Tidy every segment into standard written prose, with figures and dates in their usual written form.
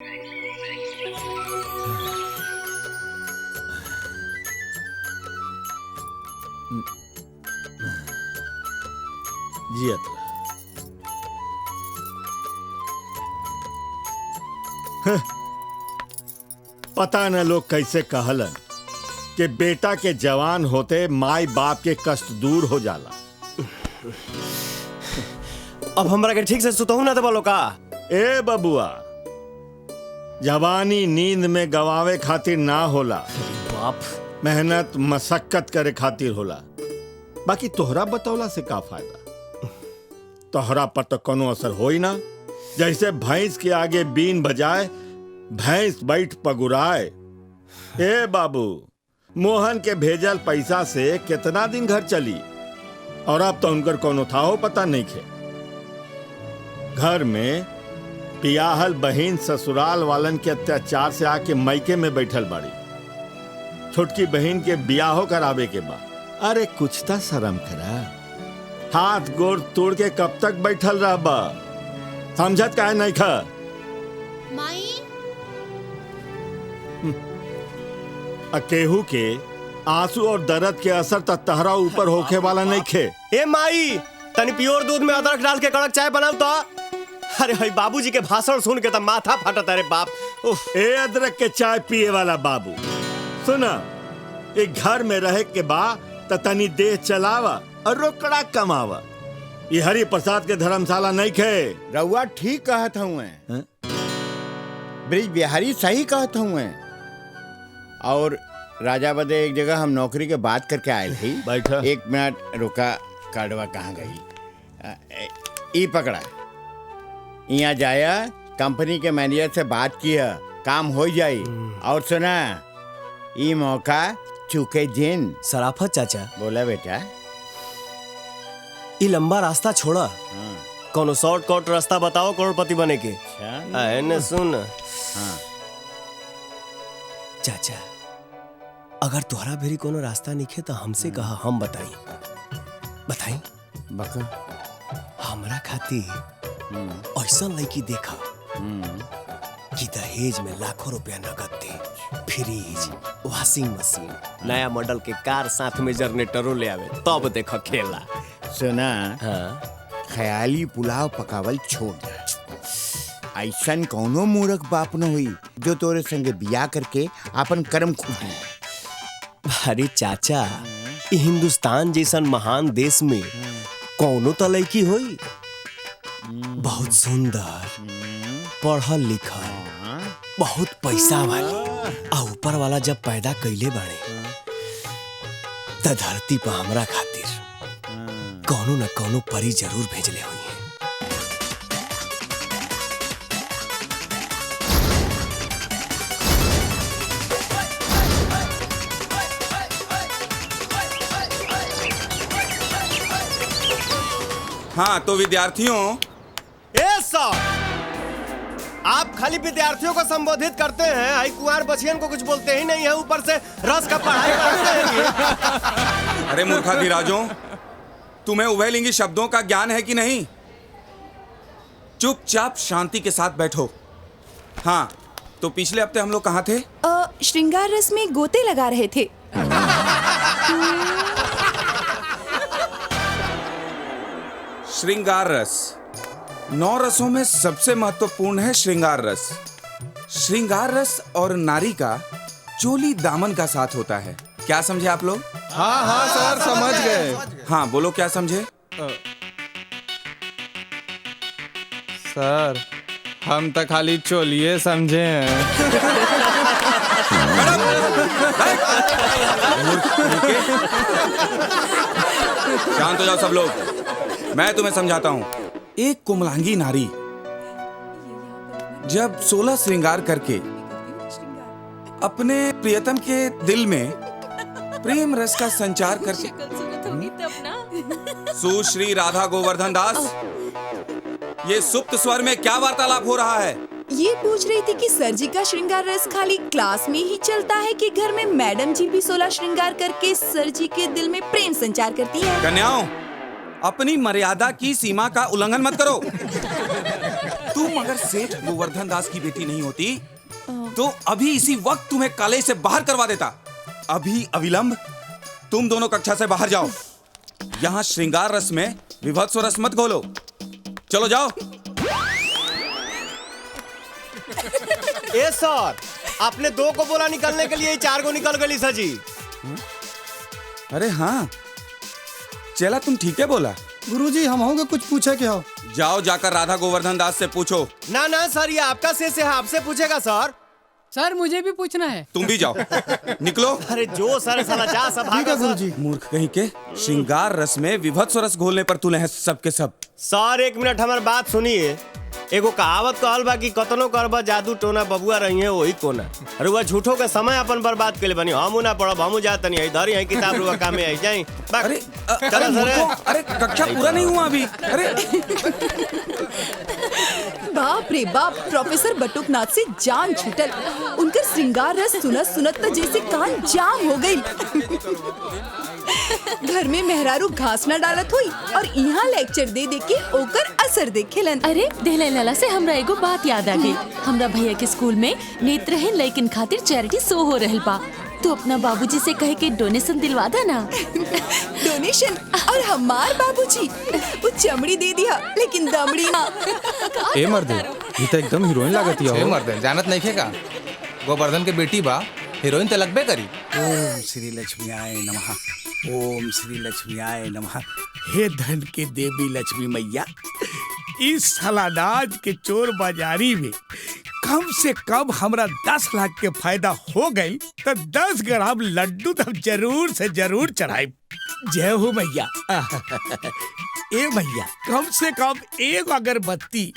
जियत रह। पता न लोग कैसे कहलन कि बेटा के जवान होते माई बाप के कष्ट दूर हो जाला। अब हमरा के ठीक से सुतहू ना देबलो का? ए बबुआ, जवानी नींद में गवावे खातिर ना होला, बाप मेहनत मशक्कत करे खातिर होला। बाकी तोहरा बतौला से का फायदा? तोहरा पर तो कोनो असर होई ना। जैसे भैंस के आगे बीन बजाए भैंस बैठ पगुराए। ए बाबू, मोहन के भेजल पैसा से कितना दिन घर चली, और अब तो उनकर कोनो था हो पता नहीं खे। घर में पियाहल बहिन ससुराल वालन के अत्याचार से आके मैके में बैठल बाड़ी। छोटकी बहन के बियाहो करावे के बाद अरे कुछ तो शर्म करा। हाथ गोड़ तोड़ के कब तक बैठल रह बा? समझत काहे नहीं खा? माई अकेहू के आंसू और दर्द के असर त तहरा ऊपर होखे वाला नहीं खे। ए माई, तनी प्योर दूध में अदरक डाल के कड़क चाय बनाओ तो। अरे भाई बाबूजी के भाषण सुन के तो माथा फटता रे बाप। उफ। ए अदरक के चाय पिए वाला बाबू, सुना, एक घर में रहे के बा त तनी देह चलावा और रोकड़ा कमावा। ये हरि प्रसाद के धर्मशाला नहीं खे। रउआ ठीक कहत हूँ, हैं? ब्रिज बिहारी सही कहत हूँ। और राजा बदे एक जगह हम नौकरी के बात करके आए थे। बैठा। एक मिनट रुका, कार्डवा कहाँ गई? ई पकड़ा, यहाँ जाया, कंपनी के मैनेजर से बात किया, काम हो जाई। और सुना, ई मौका चुके जिन। सराफत चाचा, बोला बेटा। ये लंबा रास्ता छोड़ा, कोनो शॉर्टकट रास्ता बताओ करोड़पति बने के। ने सुन चाचा, अगर तुहरा भेरी कोनो रास्ता निखे तो हमसे कहा, हम बताई। बका हमरा खातिर ऐसा लड़की देखा कि दहेज में लाखों रुपया नगद दे, फ्रिज, वॉशिंग मशीन, नया मॉडल के कार, साथ में जनरेटरों ले आवे, तब देख खेला। सुना, हाँ? ख्याली पुलाव पकावल छोड़ दे। ऐसन कौनो मूर्ख बाप न हुई जो तोरे संगे बिया करके अपन कर्म खूटी। अरे चाचा, ये हिंदुस्तान जैसन महान देश में कौनो तो लड़की होई बहुत सुंदर, पढ़ल लिखल, बहुत पैसा वाली, आ ऊपर वाला जब पैदा कैले बाड़े त धरती पर हमरा खातिर कौनो न कौनो परी जरूर भेजले हुई है। हाँ तो विद्यार्थियों, आप खाली विद्यार्थियों को संबोधित करते हैं, आई कुंवार बचियन को कुछ बोलते ही नहीं है, ऊपर से रस का पढ़ाई करते हैं। अरे मूर्खाधिराजों, तुम्हें उभयलिंगी शब्दों का ज्ञान है कि नहीं? चुपचाप शांति के साथ बैठो। हाँ, तो पिछले हफ्ते हम लोग कहाँ थे? श्रृंगार रस में गोते लगा रहे थे। श्रृंगार रस 9 रसों में सबसे महत्वपूर्ण है श्रृंगार रस। श्रृंगार रस और नारी का चोली दामन का साथ होता है। क्या समझे आप लोग? हाँ हाँ सर, समझ गए। हाँ बोलो, क्या समझे? सर, हम तो खाली चोलिए समझे हैं। शांत हो जाओ सब लोग, मैं तुम्हें समझाता हूँ। एक कुमलांगी नारी जब 16 श्रृंगार करके अपने प्रियतम के दिल में प्रेम रस का संचार करके। सुश्री राधा गोवर्धन दास, ये सुप्त स्वर में क्या वार्तालाप हो रहा है? ये पूछ रही थी कि सर जी का श्रृंगार रस खाली क्लास में ही चलता है कि घर में मैडम जी भी 16 श्रृंगार करके सर जी के दिल में प्रेम संचार करती है। कन्याओं, अपनी मर्यादा की सीमा का उल्लंघन मत करो। तुम अगर सेठ गोवर्धन दास की बेटी नहीं होती तो अभी इसी वक्त तुम्हें कॉलेज से बाहर करवा देता। अभी अविलंब तुम दोनों कक्षा से बाहर जाओ। यहाँ श्रृंगार रस में विभत्स रस मत घोलो। चलो जाओ। ए सर, आपने 2 को बोला निकलने के लिए, 4 को निकल गई सर जी। अरे हाँ चला, तुम ठीक है बोला। गुरुजी हम होंगे कुछ पूछे क्या हो? जाओ जाकर राधा गोवर्धन दास से पूछो। ना ना सर, ये आपका शेष है, आपसे पूछेगा सर। सर मुझे भी पूछना है। तुम भी जाओ, निकलो। अरे जो सर साला जा सब ठीक है गुरुजी। मूर्ख कहीं के, श्रृंगार रस में विभत्स रस घोलने पर तुले हैं सब के सब। सर 1 मिनट हमारी बात सुनिए। एगो कहावत कहल बा कि कतनो करबा जादू टोना बबुआ रही है वही कोना। अरे वह झूठो के समय अपन बर्बाद के लिए बनी। हम ना पढ़ब, हम जात नहीं इधर ही किताब रुआ काम में आई जाई। अरे चलो सर। अरे कक्षा पूरा नहीं हुआ अभी। अरे बाप रे बाप, प्रोफेसर बटुकनाथ से जान छूटल। उनकर श्रृंगार रस सुनत सुनत तो जैसे कान जाम हो गई। घर में मेहरारू घास न डालत हुई और यहाँ लेक्चर दे दे के ओकर असर देखेलन। अरे देहले लाला से हमरा एगो बात याद आ गई। हमरा भैया के स्कूल में नेत्रहीन लड़किन खातिर चैरिटी शो हो रहल बा। तो अपना बाबूजी से कहे के डोनेशन दिलवा दा ना। डोनेशन? और हमार बाबूजी वो चमड़ी दे दिया लेकिन दमड़ी ना। ए मर्दे, ये तो एकदम हीरोइन लागत है। मर्दे जानत नहीं खेगा, गोवर्धन के बेटी बा, हीरोइन तो लगबे करी। ओम श्री लक्ष्मीयाय नमः। ओम श्री लक्ष्मीयाय नमः। हे धन के देवी लक्ष्मी मैया, इस सलानाज के चोर बाजारी में कम से कम हमरा 10 लाख के फायदा हो गई तो 10 ग्राम लड्डू तो जरूर से जरूर चढ़ाई। जय हो मैया। ए मैया, कम से कम एक अगरबत्ती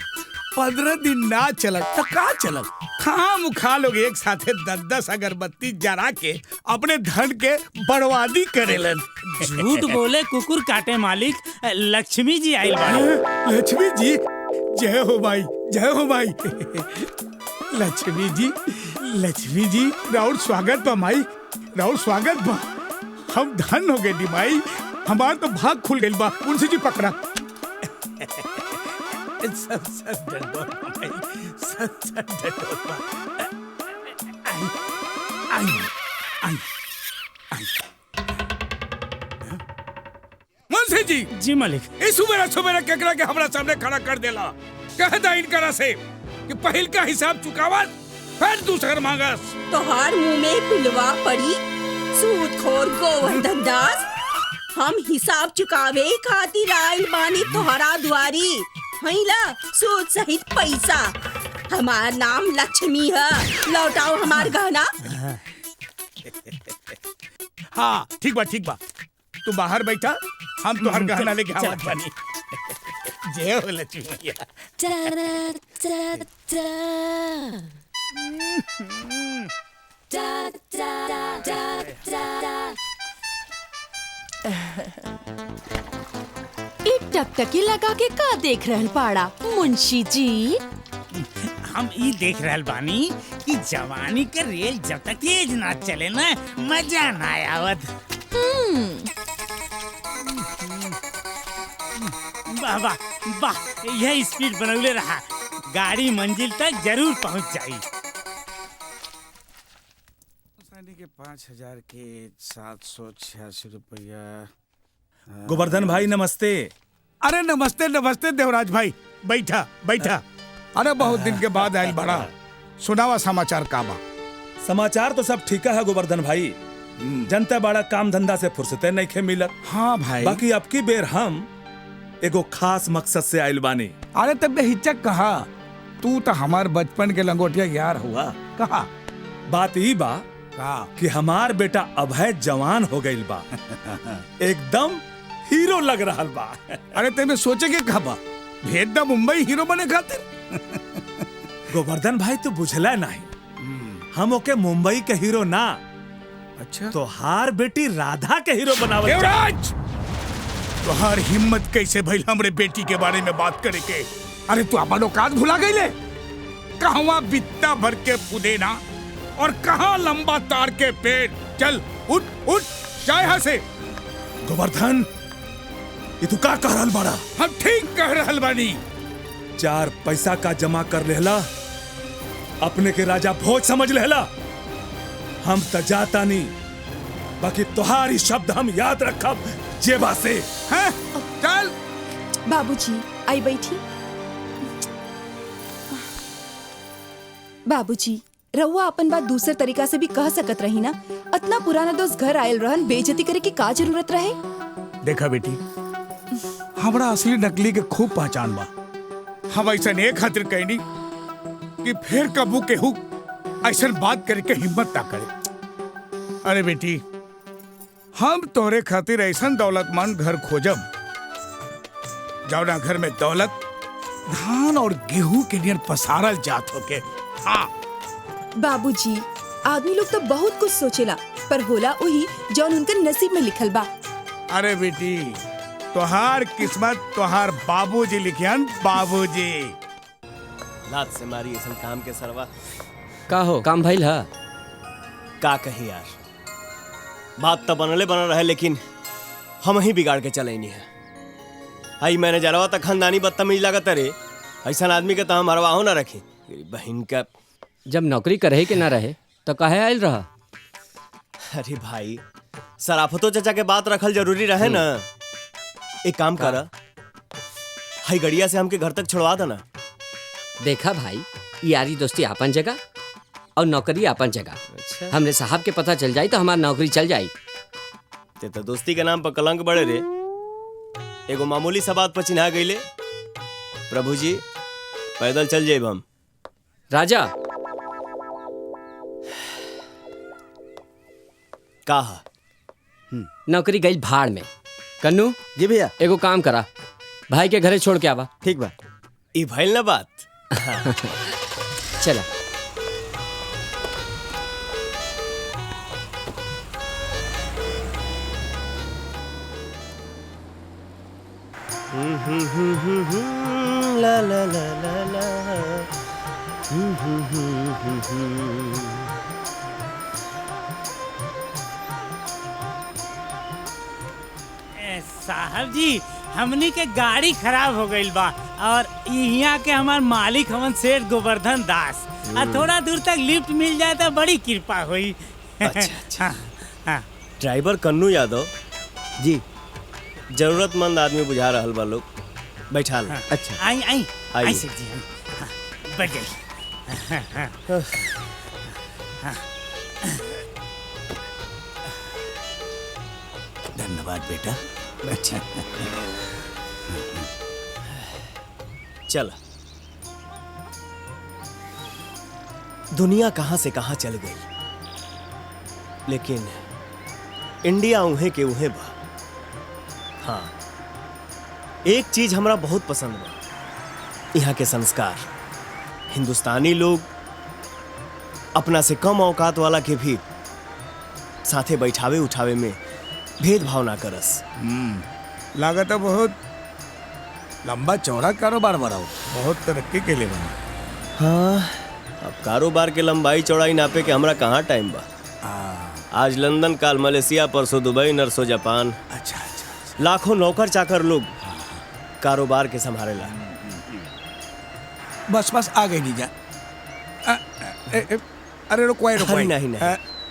15 दिन ना चलत तो का चलत? खाम खा लोग एक साथे 10-10 अगरबत्ती जरा के अपने धन के बर्बादी करेलन। झूठ बोले कुकुर काटे मालिक, लक्ष्मी जी आई। लक्ष्मी जी, जय हो माई, जय हो माई। लक्ष्मी जी राउर स्वागत बा माई, राउर स्वागत बा। हम धन हो गए दी माई, हमार तो भाग खुल गई बा। मुंशी जी पकड़ा। सत डंडोत माई, सत डंडोत बा। आई। मुंशी जी। जी मालिक। इस सुबेरा केकरा के हमरा सामने खड़ा कर देला। कहता इनकरा से कि पहिल का हिसाब चुकावत फिर दूसर मांगस। तोहार मुंह में पिलवा पड़ी सूदखोर गोवर्धन दास। हम हिसाब चुकावे खातिर आइल बानी तोहरा दुआरी। हैला सूद सहित पैसा। हमार नाम लक्ष्मी है, लौटाओ हमार गहना। हाँ ठीक बा, तू बाहर बैठा, हम तोहर गहना लेके आवत बानी। जय हो लक्ष्मी मैया। टकटकी लगा के का देख रहल पाड़ा मुंशी जी? हम ई देख रहल बानी कि जवानी के रेल जब तक तेज ना चले ना मजा ना आवत। वाह वाह वाह, यह स्पीड बनौले रहा, गाड़ी मंजिल तक जरूर पहुंच जाई। के 5000 के 786 रुपया। गोवर्धन भाई नमस्ते। अरे नमस्ते देवराज भाई, बैठा। अरे बहुत दिन के बाद आयल बड़ा, सुनावा समाचार का बा? समाचार तो सब ठीक है गोवर्धन भाई, जनता बड़ा काम धंधा से फुर्सते नहीं खे मिलत। हाँ भाई। बाकी अब की बेर हम एगो खास मकसद से आयल बानी। अरे तब बेहिचक कहा, तू तो हमार बचपन के लंगोटिया यार हुआ। कहा बात ई बा कि हमार बेटा अभय जवान हो गइल बा, एकदम हीरो लग रहा बा। अरे तेरे सोचे के कहा बा, भेज दा मुंबई हीरो बने खातिर। गोवर्धन भाई तो बुझला नहीं, हम ओके मुंबई के हीरो ना, अच्छा तो हार बेटी राधा के हीरो बनावल। देवराज, तुहार हिम्मत कैसे भइल हमरे बेटी के बारे में बात करे के? अरे तू अपन औकात भुला गईले? कहवा बित्ता भर के पुदेना और कहाँ लंबा तार के पेड़। चल उठ जा यहाँ से। गोवर्धन, ये तू का कह रहल बड़ा? हम ठीक कह रहल बानी। चार पैसा का जमा कर लेला, अपने के राजा भोज समझ लेला। हम त जाता नहीं, बाकी तुम्हारी शब्द हम याद रखब जेबा से। हैं? चल बाबूजी आई बैठी। बाबूजी रहुआ अपन बात दूसरे तरीका से भी कह सकत रही ना। इतना पुराना दोस्त घर आयल रहन, बेइज्जती करे की का जरूरत रहे। देखा बेटी, हमरा असली नकली के खूब पहचान बा। हम ऐसा एक खातिर कहनी कि फिर कबू केहू ऐसा बात करे के हिम्मत ना करे। अरे बेटी, हम तोरे खातिर ऐसा दौलतमंद घर खोजब जौना घर में दौलत धान और गेहूं के नियर पसारल जात होके। हाँ बाबूजी, आदमी लोग तो बहुत कुछ सोचेला, पर होला वही जौन उनके नसीब में लिखल बा। अरे बेटी, तोहार किस्मत तोहार बाबूजी लिखियन, बाबूजी। लात से मारी ऐसा काम के सरवा। का हो काम भइल हा? का कही यार, बात तो बनले बनल रहे, लेकिन हम ही बिगाड़ के चले नहीं है। आई मैंने जरवा तक खानदानी बदतमीज लागत रे। ऐसा आदमी के तो हम हरवाहो ना रखी। बहन का जब नौकरी करे के ना रहे तो काहे आयल रहा? अरे भाई, सराफतो चाचा के बात रखल जरूरी रहे ना। एक काम कर, हाई गड़िया से हमके घर तक छोड़वा देना। देखा भाई, यारी दोस्ती आपन जगह और नौकरी आपन जगह। अच्छा। हमरे साहब के पता चल जाई तो हमारी नौकरी चल जाई। ते तो दोस्ती के नाम पर कलंक बड़े रे। एगो मामूली सा बात पर चिन्हा गईले। प्रभु जी, पैदल चल जाइब हम। राजा कहा नौकरी गई भाड़ में। कन्नू जी भैया, एगो काम करा, भाई के घरे छोड़ के आवा। ठीक बा। ई भइल ना बात। चला। ला ला ला ला ला। साहब जी, हमनी के गाड़ी खराब हो गई बा और यहाँ के हमार मालिक हमन सेठ गोवर्धन दास। थोड़ा दूर तक लिफ्ट मिल जाए तो बड़ी कृपा हुई। अच्छा। ड्राइवर कन्नू यादव जी, जरूरतमंद आदमी बुझा रहल बा लोग। बैठा लो। अच्छा आई आई आइए। आई सेठ जी, बैठ जाइए। धन्यवाद बेटा। बैठिए। चल, दुनिया कहां से कहां चल गई, लेकिन इंडिया उहे के उहे बा। हाँ, एक चीज हमरा बहुत पसंद बा, यहाँ के संस्कार। हिंदुस्तानी लोग अपना से कम औकात वाला के भी साथे बैठावे उठावे में भेदभाव ना करस। लागत है बहुत लंबा चौड़ा कारोबार बनाओ, बहुत तरक्की के लिए बना। हाँ, अब कारोबार के लंबाई चौड़ाई नापे के हमरा कहाँ टाइम बा। आज लंदन, काल मलेशिया, परसों दुबई, नरसों जापान। अच्छा। लाखों नौकर चाकर लोग कारोबार के संभालेला। बस आ गई नीजा। अरे रुको नहीं।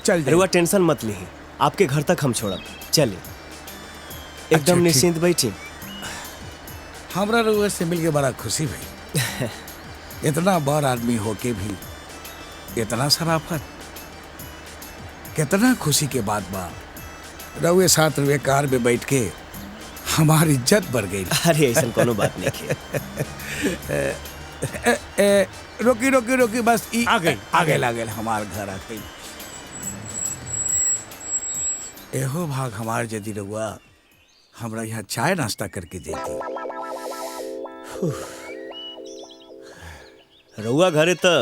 चल रुआ, टेंशन मत ली, आपके घर तक हम छोड़ब। चलिए, एकदम निश्चिंत बैठिए। हमरा रुआ से मिल के बड़ा खुशी भाई। इतना बड़ आदमी होके भी इतना शराफत, कितना खुशी के बात बा। रउए साथ रुए कार में बैठ के हमारी इज्जत बढ़ गई। अरे ऐसा कोनो बात नहीं है। रोकी बस आगे हमार घर आ गई। एहो भाग हमार यदि रउआ हमरा यहाँ चाय नाश्ता करके देती। रउआ घरे तो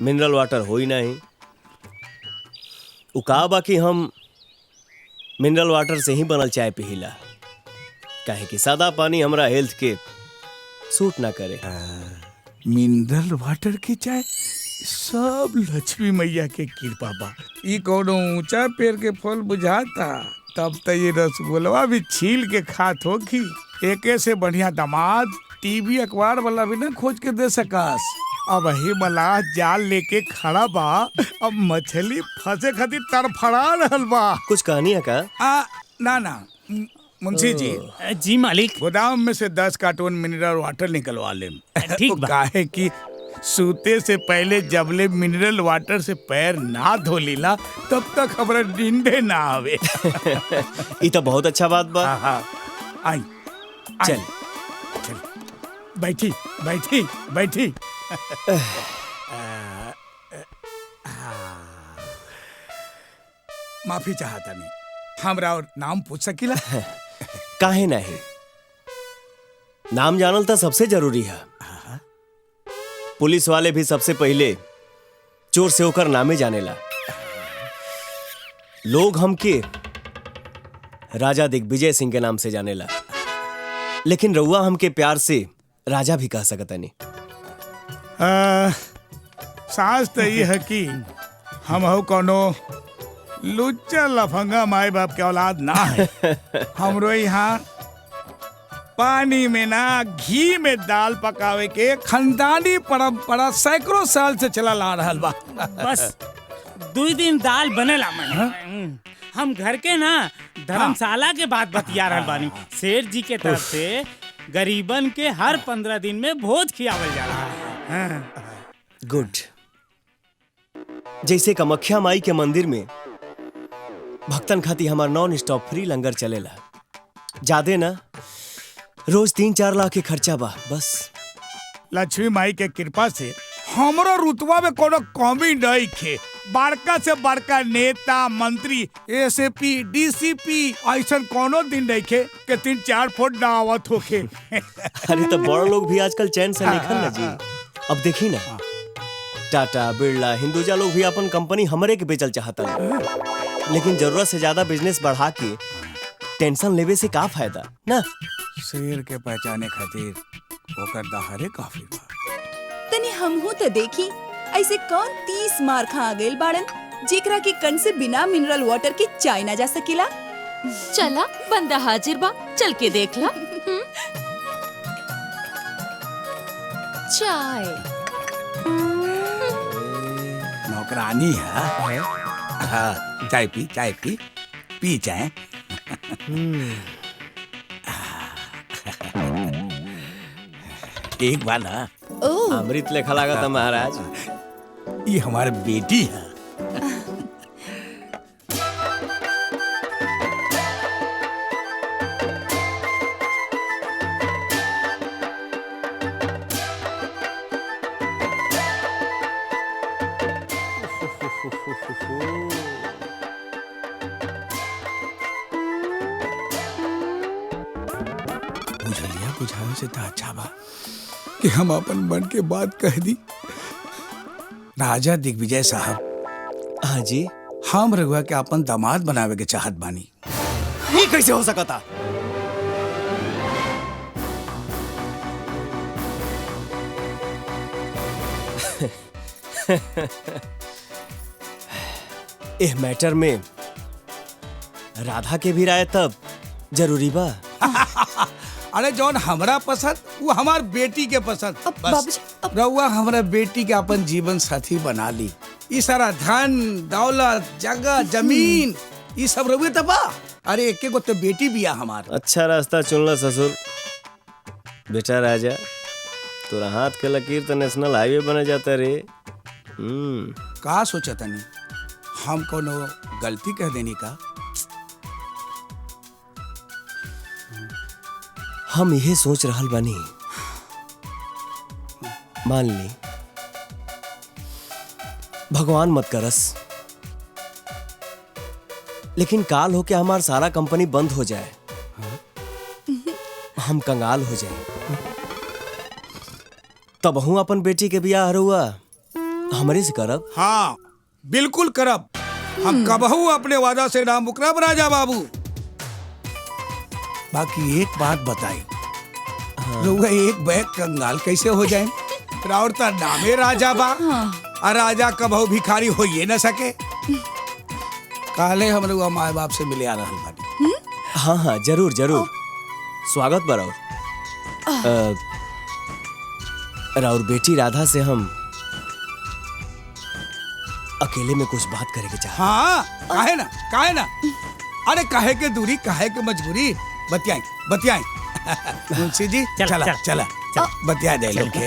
मिनरल वाटर हो ही नहीं। उका बाकी हम मिनरल वाटर से ही बनल चाय पिहिला, काहे कि सादा पानी हमरा हेल्थ के सूट ना करे। मिनरल वाटर की चाय सब लक्ष्मी मैया के कृपा बा। ई कोनो ऊंचा पेड़ के फल बुझाता, तब तो ये रसगुल्ला भी छील के खात होगी। एके से बढ़िया दामाद टीवी अखबार वाला भी ना खोज के दे सकास। अब ही मलाह जाल लेके खड़ा बा, अब मछली फंसे खातिर तड़फड़ा रहल बा। कुछ कहानी है का? ना मुंशी जी। जी मालिक। गोदाम में से 10 कार्टून मिनरल वाटर निकलवा ले। ठीक बा। काहे कि सूते से पहले जबले मिनरल वाटर से पैर ना धो लीला तब तक हमारा नींदे ना आवे। ये तो बहुत अच्छा बात बा। आई चल बैठी बैठी बैठी। माफी चाहता नहीं, हमरा और नाम पूछ सकीला? काहे नहीं, नाम जानल तो सबसे जरूरी है। पुलिस वाले भी सबसे पहले चोर से होकर नामे जानेला। लोग हमके राजा दिग्विजय सिंह के नाम से जानेला, लेकिन रउआ हमके प्यार से राजा भी कह सकता नहीं। सास तो ये है कि हम हो कोनो लुच्चा लफंगा माए बाप के औलाद ना है। हमरो यहाँ पानी में ना घी में दाल पकावे के खानदानी परंपरा सैकड़ों साल से चला ला रहल बा। बस 2 दिन दाल बनेला मन। हम घर के ना धर्मशाला के बात बतिया रहल बानी। सेठ जी के तरफ से गरीबन के हर 15 दिन में भोज खियावल जा रहा है। गुड। जैसे कामाख्या माई के मंदिर में भक्तन खाती हमार नॉन स्टॉप फ्री लंगर चलेला। ज्यादा ना, रोज 3-4 लाख के खर्चा बा बस। लक्ष्मी माई के कृपा से हमरो रुतबा में कोनो कमी नहीं खे। बड़का से बड़का नेता मंत्री एसपी डीसीपी ऐसा कोनो दिन नहीं खे के 3-4 फुट ना आवत होखे। अरे तो बड़ लोग भी आजकल चैन से निकल ना जी। अब देखी ना, टाटा बिरला हिंदुजा लोग भी अपन कंपनी हमरे के बेचल चाहता है, लेकिन जरूरत से ज्यादा बिजनेस बढ़ा के टेंशन लेवे से का फायदा ना। शेर के पहचाने खातिर ओकर दहाड़े काफी बा। तनी हमहू तो देखी ऐसे कौन 30 मार खा गइल बाड़न जेकरा के कन से बिना मिनरल वाटर के चाय ना जा सकेला। चला बंदा हाजिर बा, चल के देख ला। चाय नौकरानी है। हाँ, चाय पी पी चाय। एक बार ना अमृत लेखा लगा था महाराज। ये हमारी बेटी है। बुझावे से तो अच्छा बा कि हम अपन मन के बात कह दी। राजा दिग्विजय साहब। हाँ जी। हम रघुआ के अपन दामाद बनावे के चाहत बानी। ये कैसे हो सकता? इस मैटर में राधा के भी राय तब जरूरी बा। अरे जौन हमरा पसंद वो हमार बेटी के पसंद। बस रउआ हमरा बेटी के अपन जीवन साथी बना ली। ये सारा धन दौलत जगह जमीन ये सब रउए तबा। अरे एक गो तो बेटी बिया हमार। अच्छा रास्ता चुनला ससुर। बेटा राजा, तोरा हाथ के लकीर तो नेशनल हाईवे बने जाता रे। का सोचा तनी हम कोनो गलती कह देनी का? हम यही सोच रहल बानी, मान ली भगवान मत करस, लेकिन काल होके हमार सारा कंपनी बंद हो जाए, हम कंगाल हो जाए, तब हूँ अपन बेटी के बियाह हरुआ हमरे से करब। हाँ बिल्कुल करब। हम कबहू अपने वादा से ना मुकरब राजा बाबू। बाकी एक बात बताई, रउआ एक बैग कंगाल कैसे हो जाए? राउरता नामे राजा बा। और राजा कबहू भिखारी हो ये न सके। काले हम रउआ माए बाप से मिले आ रहल बानी। हाँ हाँ जरूर जरूर, स्वागत बराबर। और बेटी राधा से हम अकेले में कुछ बात करेंगे चाह। हाँ काहे ना अरे काहे के दूरी काहे के मजबूरी बतियाई मुंशी जी चला बतिया दे लोग के।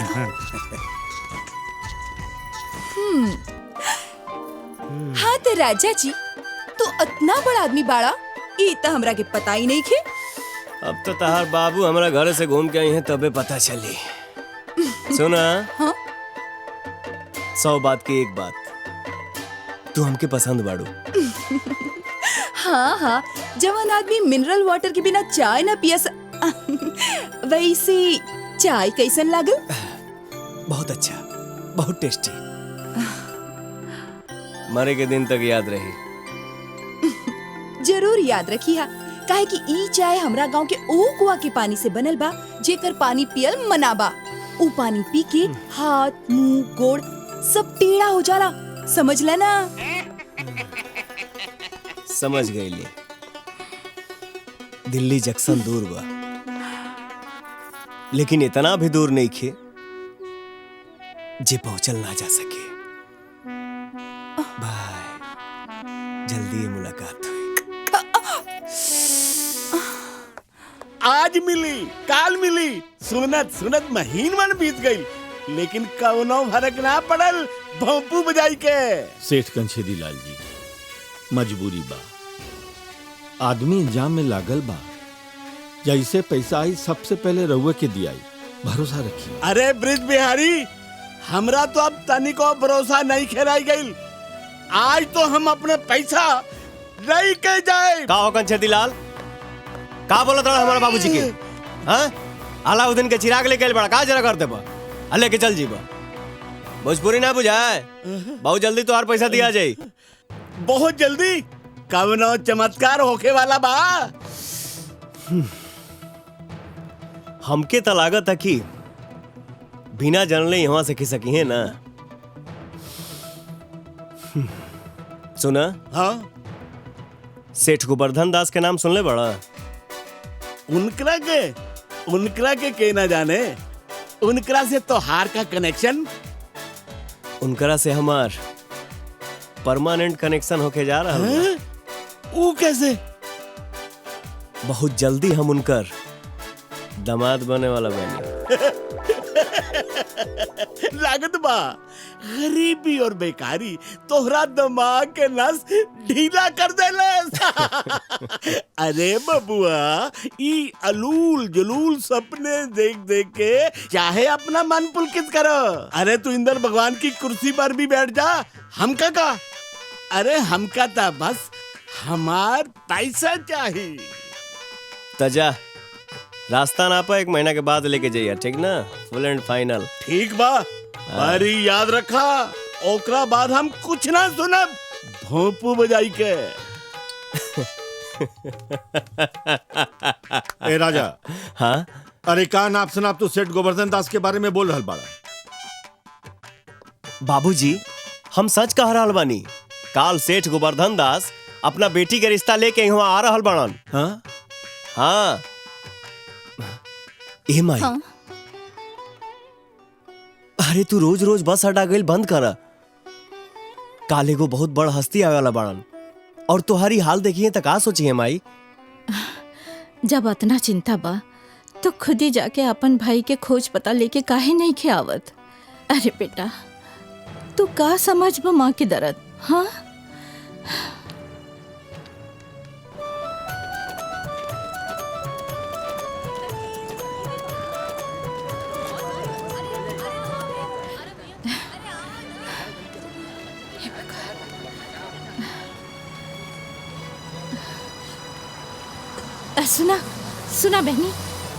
हाँ तो राजा जी तू इतना बड़ा आदमी बाड़ा ये तो हमरा के पता ही नहीं खे। अब तो तहार बाबू हमारा घर से घूम के आई हैं तबे पता चली। सुना हाँ? 100 बात की एक बात, तू हमके पसंद बाड़ू। हाँ जवान आदमी मिनरल वाटर के बिना चाय ना पिया वैसे चाय कैसन लागल? बहुत अच्छा, बहुत टेस्टी, मरे के दिन तक याद रही। जरूर याद रखी हा, काहे कि ई चाय हमरा गांव के ओ कुआ के पानी से बनल बा जेकर पानी पियल मना बा। ऊ पानी पी के हाथ मुंह गोड़ सब टेढ़ा हो जाला, समझ लेना। समझ गई ले। दिल्ली जंक्शन दूर बा, लेकिन इतना भी दूर नहीं खे जे पहुंचल ना जा सके। बाय, जल्दी ये मुलाकात हुई। आज मिली काल मिली, सुनत महीन मन बीत गई, लेकिन कौनो फर्क ना पड़ल भोंपू बजाई के। सेठ कंछेदी लाल जी, मजबूरी बा, आदमी इंजाम में लागल बा। जैसे पैसा आई सबसे पहले रउए के दियाई, भरोसा रखिए। अरे ब्रिज बिहारी, हमरा तो अब तनिको भरोसा नहीं खेराई गई। आज तो हम अपने पैसा नहीं के जाए। का हो कंछेदी लाल, का बोला था हमारे बाबूजी के? हाँ, अलाउद्दीन के चिराग लेके बड़ा का जरा कर दे बा, लेके चल जीबा। भोजपुरी ना बुझाए, बहुत जल्दी तो हर पैसा दिया जाए। बहुत जल्दी कवनो चमत्कार होके वाला बा। हमके तो लागत है कि बिना जानले यहाँ से खिसकी है ना। सुना? हाँ? सेठ गोवर्धन दास के नाम सुनले बड़ा? उनकरा के ना जाने। उनकरा से तोहार का कनेक्शन? उनकरा से हमार परमानेंट कनेक्शन होके जा रहा है। वो कैसे? बहुत जल्दी हम उनकर दामाद बने वाला बने। लागत बा गरीबी और बेकारी तोहरा दिमाग के नस ढीला कर देले। अरे बबुआ, ई अलूल जलूल सपने देख देख के चाहे अपना मन पुलकित करो। अरे तू इंद्र भगवान की कुर्सी पर भी बैठ जा, हमका का? अरे हमका था बस हमार पैसा चाहिए। तजा रास्ता ना पा 1 महीना के बाद लेके जाइए, ठीक ना? फुल एंड फाइनल। ठीक बा, अरे याद रखा, ओकरा बाद हम कुछ ना सुनब भोंपू बजाई के। ए राजा। हाँ? अरे का नाप सनाप तू सेठ गोवर्धन दास के बारे में बोल रहल बाड़ा? बाबूजी, हम सच कह रहल बानी। काल सेठ गोवर्धन दास अपना बेटी के रिश्ता लेके यहाँ आ रहल बाड़न। हाँ? हाँ। ए माई, हाँ? अरे तू रोज रोज बस अड्डा गइल बंद कर। काले को बहुत बड़ हस्ती आवे वाला बाड़न, और तुम्हारी हाल देखिए तो का सोची है माई? जब इतना चिंता बा तो खुद ही जाके अपन भाई के खोज पता लेके काहे नहीं खे आवत? अरे बेटा, तू का समझ बा माँ के दर्द? हाँ? सुना सुना बहनी,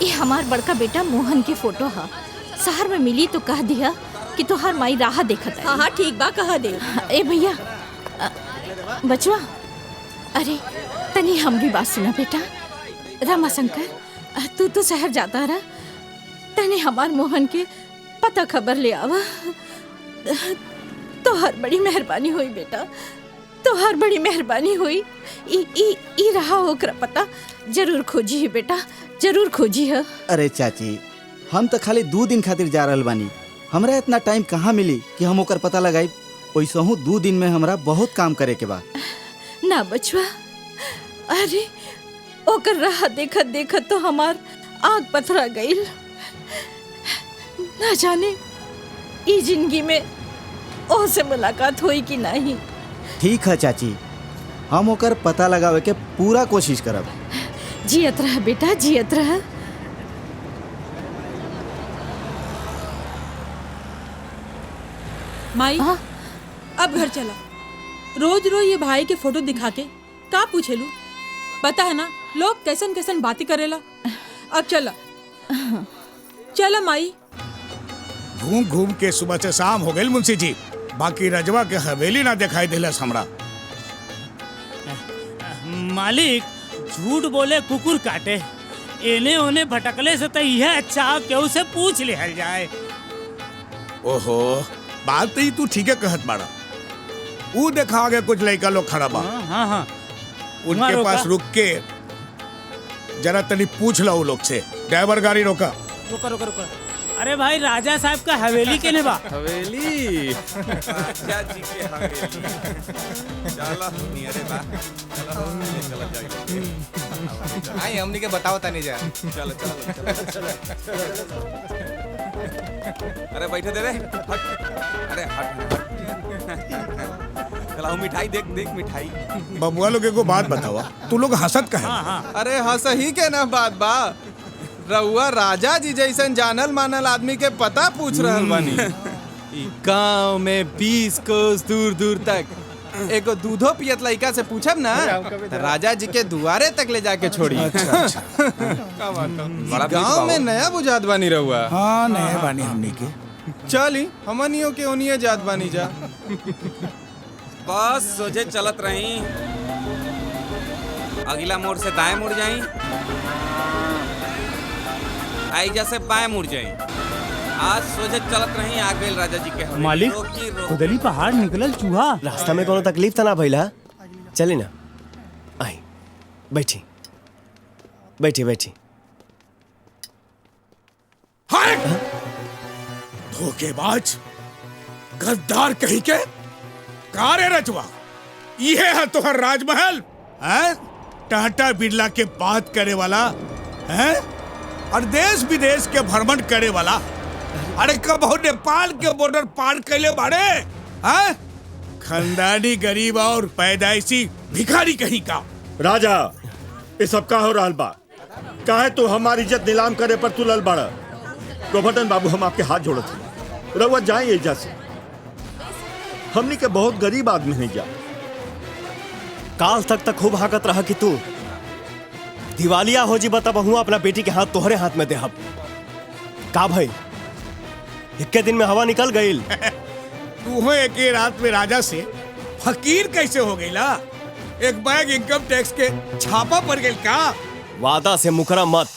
ये हमार बड़का बेटा मोहन के फोटो है। शहर में मिली तो कह दिया कि तोहार माई राह देखत है। हाँ ठीक बा, कह दे। ए भैया, बचवा, अरे तनी हमरी बात सुना बेटा। रामाशंकर, तू तो शहर जाता रहा, तनी हमार मोहन के पता खबर ले आवा। तोहर बड़ी मेहरबानी हुई बेटा, तोहर बड़ी मेहरबानी हुई। ई रहा होकर पता जरूर खोजी है बेटा, जरूर खोजी है। अरे चाची, हम तो खाली 2 दिन खातिर जा रहल बानी, हमरा इतना टाइम कहाँ मिली कि हम ओकर पता लगाई। वैसे हूँ 2 दिन में हमरा बहुत काम करे के बा। ना बचवा, अरे ओकर राह देखत देखत तो हमार आँख पथरा गईल। ना जाने ई जिंदगी में ओसे मुलाकात होई कि नहीं। ठीक है चाची, हम ओकर पता लगावे के पूरा कोशिश करब। जियत रह बेटा, जियत रह। माई अब घर चला। रोज रोज ये भाई के फोटो दिखा के का पूछेलू? पता है ना लोग कैसन कैसन बातें करेला। अब चला चला माई। घूम घूम के सुबह से शाम हो गई मुंशी जी, बाकी रजवा के हवेली ना दिखाई दिलस हमरा। मालिक झूठ बोले कुकुर काटे। एने ओने भटकले से तो यह अच्छा केहू से पूछ लिहल जाए। ओहो, बात तो ही तू ठीक है कहत बाड़ा। वो देखा आगे कुछ लड़का लोग खड़ा बा। हाँ। उनके पास रुक के जरा तनी पूछ लो लोग से। ड्राइवर गाड़ी रोका। रुका। अरे भाई राजा साहब का हवेली के ने बा। हवेली राजा जी के हवेली। चलो नियरे बा। आई हमनी के बताओ तनी जा। चलो। अरे बैठे दे रे। हट। अरे हट। चला मिठाई देख मिठाई। बबुआ लोग को बात बतावा, तू लोग हंसत कहे? अरे हंस ही के ना बात बा। रउआ राजा जी जैसन जानल मानल आदमी के पता पूछ रहल बानी। गांव में 20 कोस दूर दूर तक एगो दूधो पियत लड़का से पूछब ना, राजा जी के दुआरे तक ले जाके छोड़ी। अच्छा। गांव में नया बुझात बानी रउआ। हाँ नया बानी हमनी के। चली हमनियों के ओनिए जात बानी जा। बस सोचे चलत रही। अगला मोड़ से दाएं मुड़ जाई, आइजा से बाएं मुड़ जाई। आज सोचे चलत रही। आ गए राजा जी के हवेली। मालिक खुदली पहाड़ निकलल चूहा। रास्ता में कोनो तकलीफ तो ना भइला? चली ना, आई बैठी। धोखेबाज, गद्दार कहीं के। का रे रजवा, ये है तोहर राजमहल? हैं? टाटा बिरला के बात करे वाला हैं? और देश विदेश के भ्रमण करे वाला। अरे कब नेपाल के बॉर्डर पार कैले बाड़े? हैं? खानदानी गरीब और पैदाइशी भिखारी कहीं का। राजा, ये सब का हो रहा बा? काहे तू हमारी इज्जत नीलाम करे पर तू लल बाड़ा? गोवर्धन बाबू, हम आपके हाथ जोड़त हैं। रउआ जाए एजा से। हमनी के बहुत गरीब आदमी नहीं जा। काल तक खूब हाकत रहा कि तू दिवालिया हो जी। बता बहुआ अपना बेटी के हाथ तोहरे हाथ में देहब। का भाई, इक्के दिन में हवा निकल गईल। तू हो एक ही रात में राजा से फकीर कैसे हो गई ला? एक बैग इनकम टैक्स के छापा पड़ गई का? वादा से मुकरा मत।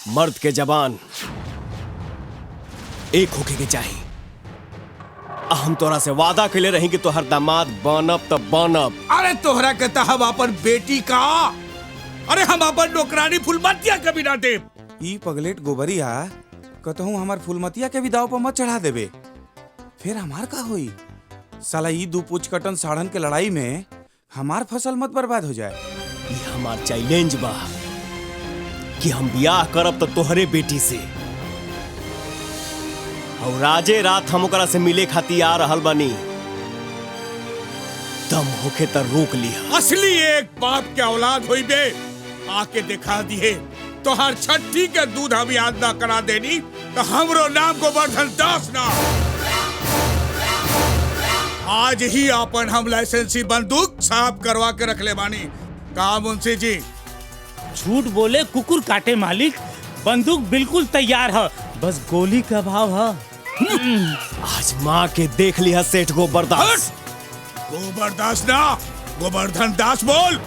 मर्द के जबान एक होके के चाहिए। हम तोरा से वादा के लिए रही कि तोहर दामाद बनब तब बनब। अरे तोहरा कहता हम अपन बेटी का। अरे हम अपन नौकरानी फुलमतिया कभी ना दे। ई पगलेट गोबरिया कहूँ हमार फुलमतिया के भी दाव पर मत चढ़ा देबे। फिर हमार का होई? साला ई 2 पूछ कटन साढ़न के लड़ाई में हमार फसल मत बर्बाद हो जाए। ये हमार चैलेंज बा कि हम ब्याह करब तो तोहरे बेटी से। और राजे रात हम ओकरा से मिले खातिर आ रहल बानी। दम होके त रोक लिया। असली एक बाप के औलाद होई बे। आके दिखा दिए तो हर छठी के दूध हम याद ना करा देनी तो हमरो नाम गोवर्धन दास ना। आज ही अपन हम लाइसेंसी बंदूक साफ करवा के रख ले बानी। का मुंशी जी? झूठ बोले कुकुर काटे मालिक। बंदूक बिल्कुल तैयार है, बस गोली का भाव है। आज माँ के देख लिया सेठ गोबरदास। गोबरदास ना, गोवर्धन दास बोल।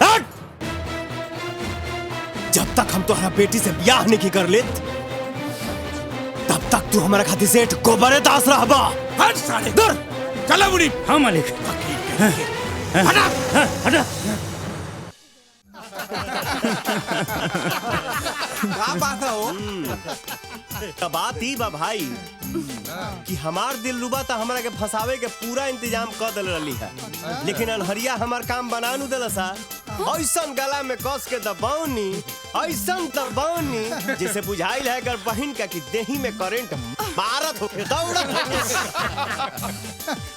जब तक हम तुम्हारा बेटी से ब्याह नहीं कर ले तब तक तू हमारा खातिर सेठ गोबरे दास रहबा। हट साले, दूर चला बुढ़ी। हाँ मालिक। हटा हटा। क्या बात है? बात ही बा भाई कि हमार दिल रुबा तो हमरा के फंसावे के पूरा इंतजाम कर दिल रही है, लेकिन अनहरिया हमार काम बना नु दिल सा। ऐसन गला में कस के दबावनी, ऐसन दबावनी जैसे बुझाइल है अगर बहन का कि देही में करंट मारत हो दौड़त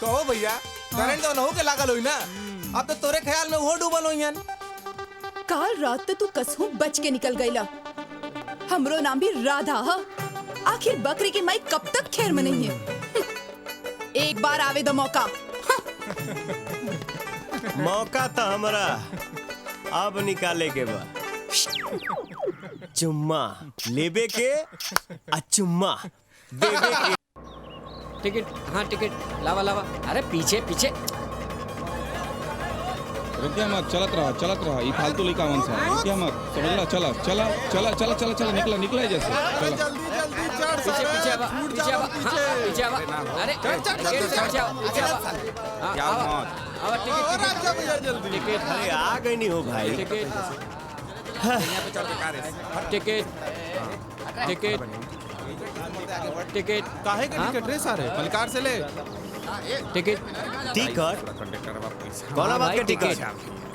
कहो भैया, करंट तो नहु के लागल होई ना, अब तो तोरे ख्याल में वो डूबल होइयन। काल रात तो तू कसहू बच के निकल गईला। हमरो नाम भी राधा है। आखिर बकरी की माई कब तक खैर में नहीं है। एक बार आवे दो मौका। मौका तो हमरा अब निकाले के बा। चुम्मा लेबे के आ चुम्मा देबे के। टिकट, हाँ टिकट लावा लावा। अरे पीछे पीछे रुकिया मत, चलत रहा ये फालतू लड़का मन सा, रुकिया मत, समझला। चला चला चला चला चला चला, निकला निकला है जैसे। चला पीछे पीछे आवा, पीछे आवा, हाँ पीछे आवा। अरे पीछे आवा, पीछे आवा। क्या मत आवा टिकट टिकट। अरे आ गई नहीं हो भाई। टिकट टिकट टिकट टिकट काहे के टिकट रे सारे मलकार से ले। टिकट टिकट कौन बात के टिकट?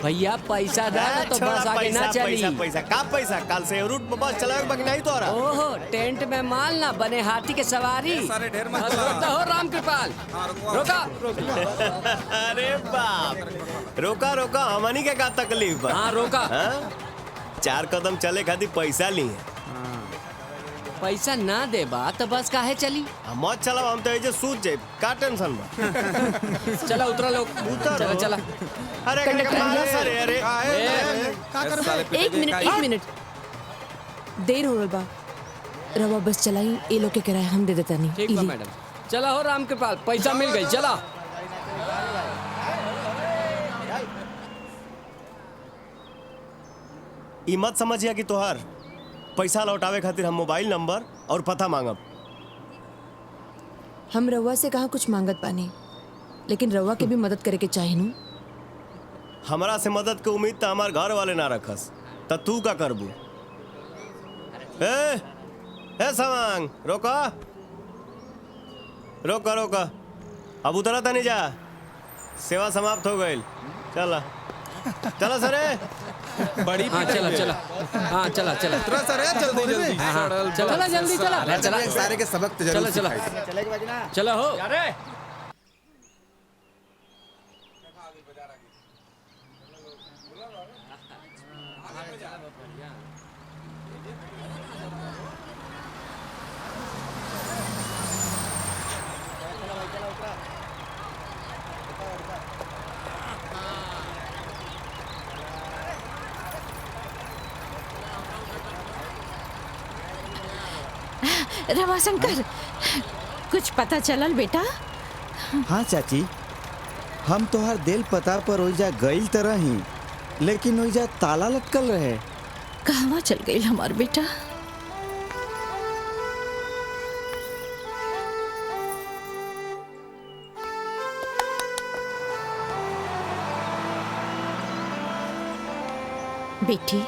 भैया पैसा दे ना तो बस आगे ना चली। पैसा पैसा का पैसा? कल से रूट पर बस चलावे बाकी नहीं तो रहा। ओहो टेंट में माल ना बने हाथी के सवारी। सारे ढेर मत रोकता हो राम कृपाल, रोका। अरे बाप, रोका रोका, हमनी के का तकलीफ बा? हाँ रोका। 4 कदम चले खातिर पैसा ली है। पैसा ना दे बा तो बस काहे चली? मत चलाओ, हम तो ऐसे सूझ जाए, का टेंशन बा? चला उतरा लोग, चला चला। अरे अरे एक मिनट देर हो रहा बा। रवा बस चलाई, ए लोग के किराया हम दे देता नहीं। ठीक बा मैडम, चला हो राम कृपाल, पैसा मिल गई, चला। ई मत समझिया कि तोहार पैसा लौटावे खातिर हम मोबाइल नंबर और पता मांगब। हम रवा से कहा कुछ मांगत पानी, लेकिन रवा के भी मदद करे के चाहिए नु। हमरा से मदद के उम्मीद तो हमार घर वाले ना रखस, त तू का करबू? ए सवांग, रोका रोका रोका, अब उतरा था नहीं जा, सेवा समाप्त हो गई। चला चला सरे बड़ी। हाँ चला चला, हाँ चला चला सरे जल्दी जल्दी। चला जल्दी चला चला, सारे के सबक तो चला चला चला हो। रमाशंकर, कुछ पता चलल बेटा? हाँ चाची, हम तोहार दिल पता पर ओइजा गइल तरह ही, लेकिन ओइजा ताला लटकल रहे। कहवा चल गई हमार बेटा? बेटी,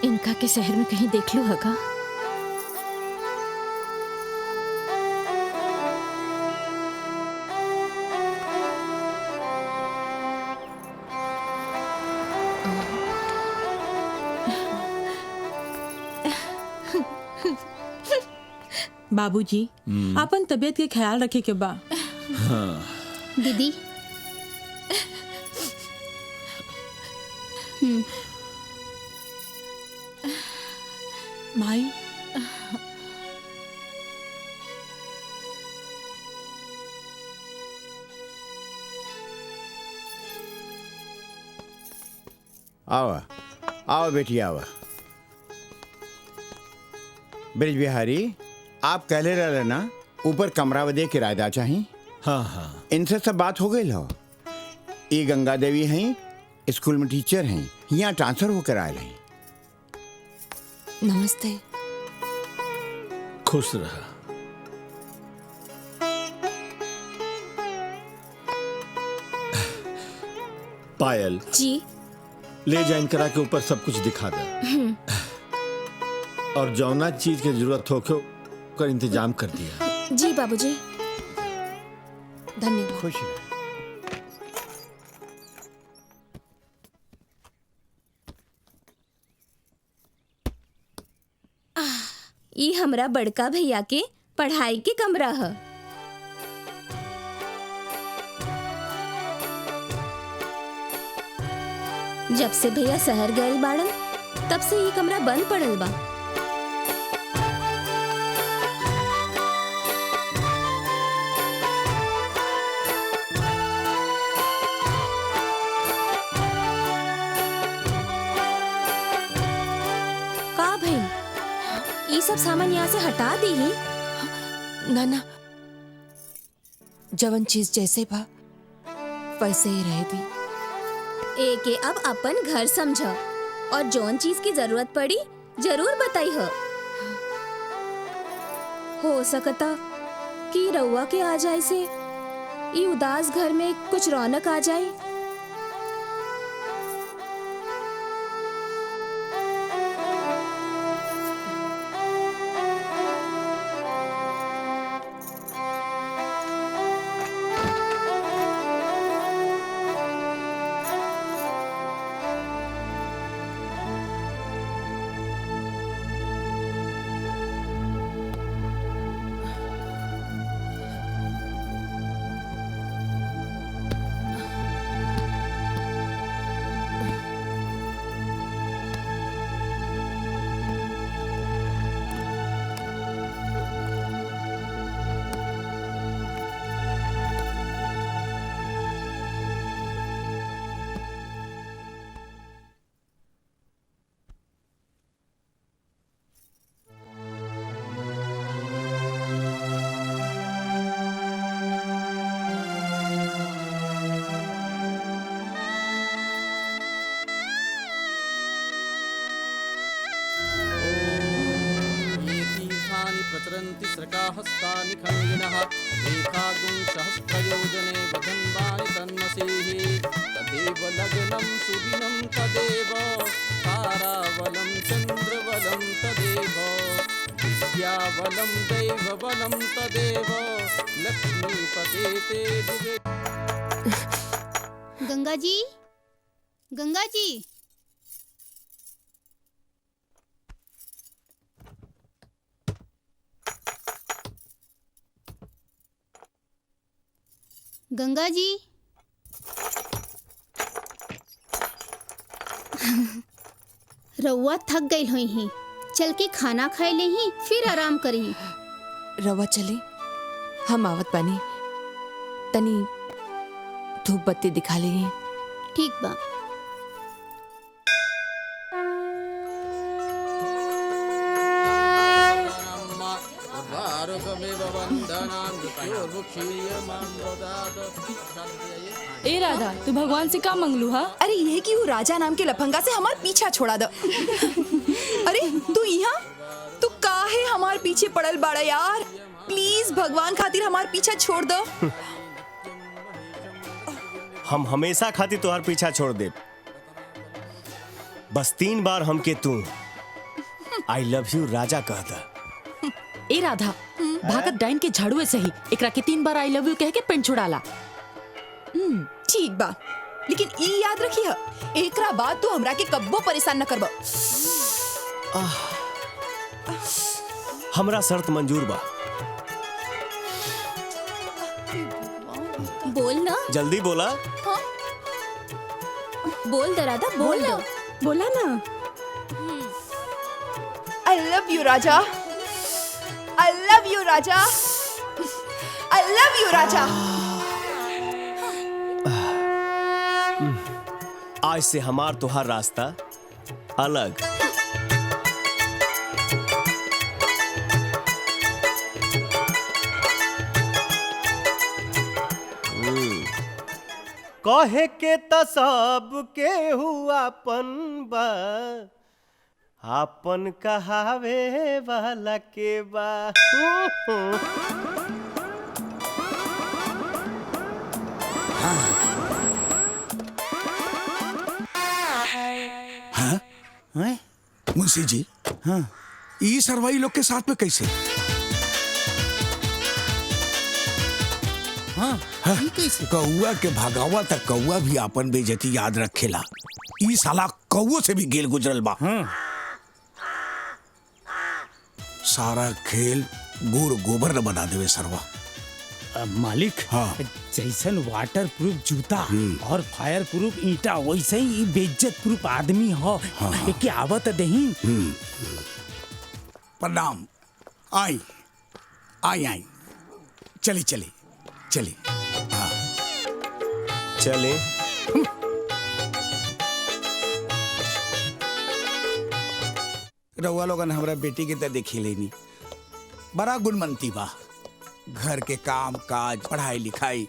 इनका के शहर में कहीं देख लू होगा? बाबूजी, अपन तबीयत के ख्याल रखे के बा। दीदी माई, आओ आओ बेटी आओ। ब्रिज बिहारी, आप कहले रहे ना ऊपर कमरा दे किराएदार चाहिए? हाँ हाँ, इनसे सब बात हो गई हो। ये गंगा देवी हैं, स्कूल में टीचर हैं, यहाँ ट्रांसफर होकर आए हैं। नमस्ते। खुश रहा। पायल जी। ले जा इनकरा के ऊपर सब कुछ दिखा दे, और जौना चीज की जरूरत हो ओकर इंतजाम कर दिया। जी बाबूजी। धन्यवाद। खुश रह। ई हमरा बड़का भैया के पढ़ाई के कमरा है। जब से भैया शहर गए बाड़न तब से ये कमरा बंद पड़ल बा। का भाई ये सब सामान यहाँ से हटा दी ही? ना ना, जवन चीज जैसे बा वैसे ही रह दी। एके अब अपन घर समझो और जौन चीज की जरूरत पड़ी जरूर बताई हो सकता कि रउआ के आ जाए से ये उदास घर में कुछ रौनक आ जाए। प्रचरन्ति स्रकाहस्तानि खण्डिनः रेखागुं सहस्रयोजने वदन्वानि तन्मसीः तदेव लग्नं सुदिनं तदेव ताराबलं चन्द्रबलं तदेव विद्याबलं दैवबलं तदेव लक्ष्मीपते ते दिवे। गंगा जी, गंगा जी, गंगा जी। रउआ थक गई हुई ही, चल के खाना खाए ले ही फिर आराम करी। रवा चले, हम आवत बानी। तनी धूप बत्ती दिखा ले। ठीक बा। ए राधा, तू भगवान से का मंगलू हा? अरे ये कि वो राजा नाम के लफंगा से हमार पीछा छोड़ा दो। अरे तू यहाँ, तू काहे हमार पीछे पड़ल बाड़ा यार? प्लीज भगवान खातिर हमार पीछा छोड़ दो। हम हमेशा खातिर तुहार पीछा छोड़ दे। बस 3 बार हमके तू आई लव यू राजा कहता। ए राधा, भागत डाइन के झाड़ुए सही एकरा के 3 बार आई लव यू कह के पेन छुड़ाला। ठीक बा, लेकिन ई याद रखी है, एकरा बाद तू हमरा के कब्बो परेशान न करबा। हमरा शर्त मंजूर बा। बोल ना। जल्दी बोला। हाँ? बोल राधा, बोल ना। बोला ना। I love you Raja. I love you Raja. I love you राजा। आज से हमार तुहार रास्ता अलग। कहे के त सब के हुआपन बा, आपन कहावे वाला के बा। मुंशी जी, हाँ, ई सरवाई लोग के साथ में कैसे? कौआ के भगावा तक कौआ भी अपन बेइज्जती याद रखेला। ई साला कौओ से भी गेल गुजरल बा। सारा खेल गुड़ गोबर न बना देवे सरवा। मालिक, जैसन वाटर प्रूफ जूता और फायर प्रूफ ईटा वैसे ही बेइज्जत प्रूफ आदमी हो। के आवत दही। प्रणाम। आई आई आई चली चली चली। चले। रउआ लोगन हमरा बेटी के त देखी लेनी, बड़ा गुणमंती बा। घर के काम काज पढ़ाई लिखाई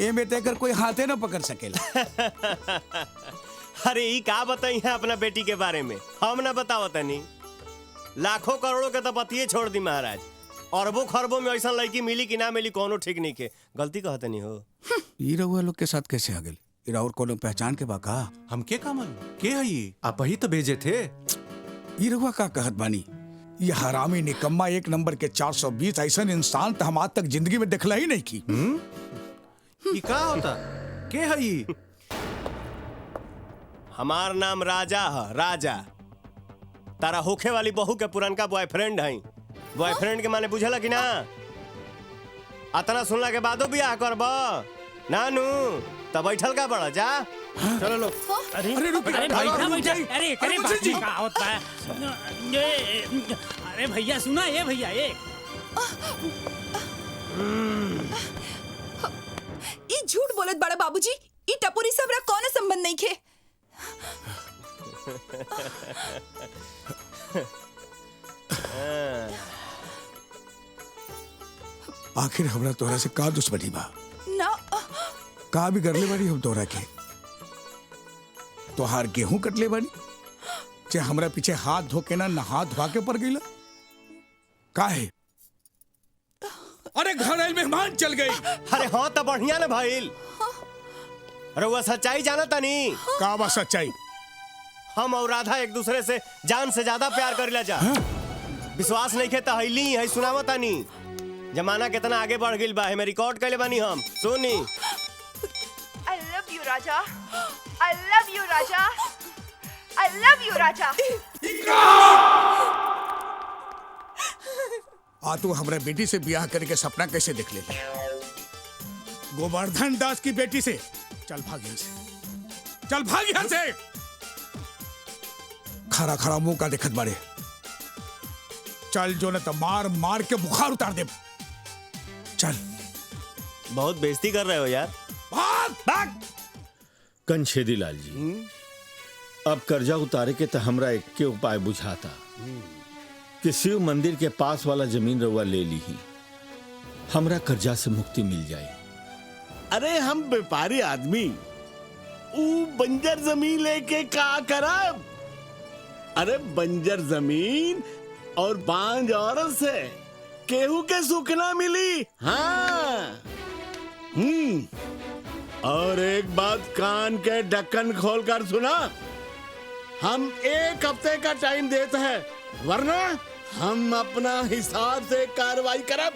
एमे तेकर कोई हाथे न पकड़ सकेला। अरे ई का बताई है अपना बेटी के बारे में, हम ना बताओ तनी। लाखों करोड़ों के तो बतिये छोड़ दी महाराज, अरबों खरबों में ऐसा लड़की मिली कि ना मिली कोनो ठीक नहीं के। गलती कहते नहीं हो। ई रउआ लोग के साथ कैसे आ गइल? इरा और कोनो पहचान के बा का? हमके का मालूम के है ये? आप ही तो भेजे थे। ई रउआ का कहत बानी? ये हरामी निकम्मा एक नंबर के 420 ऐसा इंसान तो हम आज तक जिंदगी में देखला ही नहीं की। ये का होता? के है ये? हमार नाम राजा है, राजा। तारा होखे वाली बहू के पुरनका बॉयफ्रेंड है। बॉयफ्रेंड के माने बुझला कि ना? अतना सुनला के बादो बियाह करबा नानू तब बैठल का बड़ा जा। चलो लो। अरे रुक, अरे बैठा बैठा। अरे करे बात का होता है। अरे भैया सुना, ये भैया ये झूठ बोलत बड़ा बाबूजी। ई टपोरी से हमरा कौन संबंध नहीं खे। आखिर हमरा तोरा से का दुश्मनी बा? ना का भी करले बानी हम तोरा के? तोहार गेहूं कटले बानी जे हमरा पीछे हाथ धो के ना नहा धोआ के पड़ गईला का है? अरे घर आइल मेहमान चल गई। अरे हाँ तो बढ़िया ना भाईल। अरे वो सच्चाई जाना तनी का बा सच्चाई? हम और राधा एक दूसरे से जान से ज्यादा प्यार करेला जा। विश्वास नहीं खे तो हईली है सुनावा तनी। जमाना कितना आगे बढ़ गइल बा, हमें रिकॉर्ड कैले बानी हम। सुनी। I love you, Raja. I love you, Raja. I love you, Raja. आ तू हमरा बेटी से ब्याह करके सपना कैसे देख ले? गोवर्धन दास की बेटी से? चल भाग यहाँ से, चल भाग यहाँ से। खरा खरा मुंह का देखत बारे। चल जो न तो मार मार के बुखार उतार दे। चल। बहुत बेइज्जती कर रहे हो यार। भाग भाग। कंछेदी लाल जी, अब कर्जा उतारे के तो हमरा एक के उपाय बुझाता कि शिव मंदिर के पास वाला जमीन रउआ ले ली ही, हमरा कर्जा से मुक्ति मिल जाए। अरे हम व्यापारी आदमी ऊ बंजर जमीन लेके का करब? अरे बंजर जमीन और बांझ औरत से केहू के सुख ना मिली। हाँ। और एक बात कान के ढक्कन खोलकर सुना, हम एक हफ्ते का टाइम देते हैं, वरना हम अपना हिसाब से कार्रवाई करब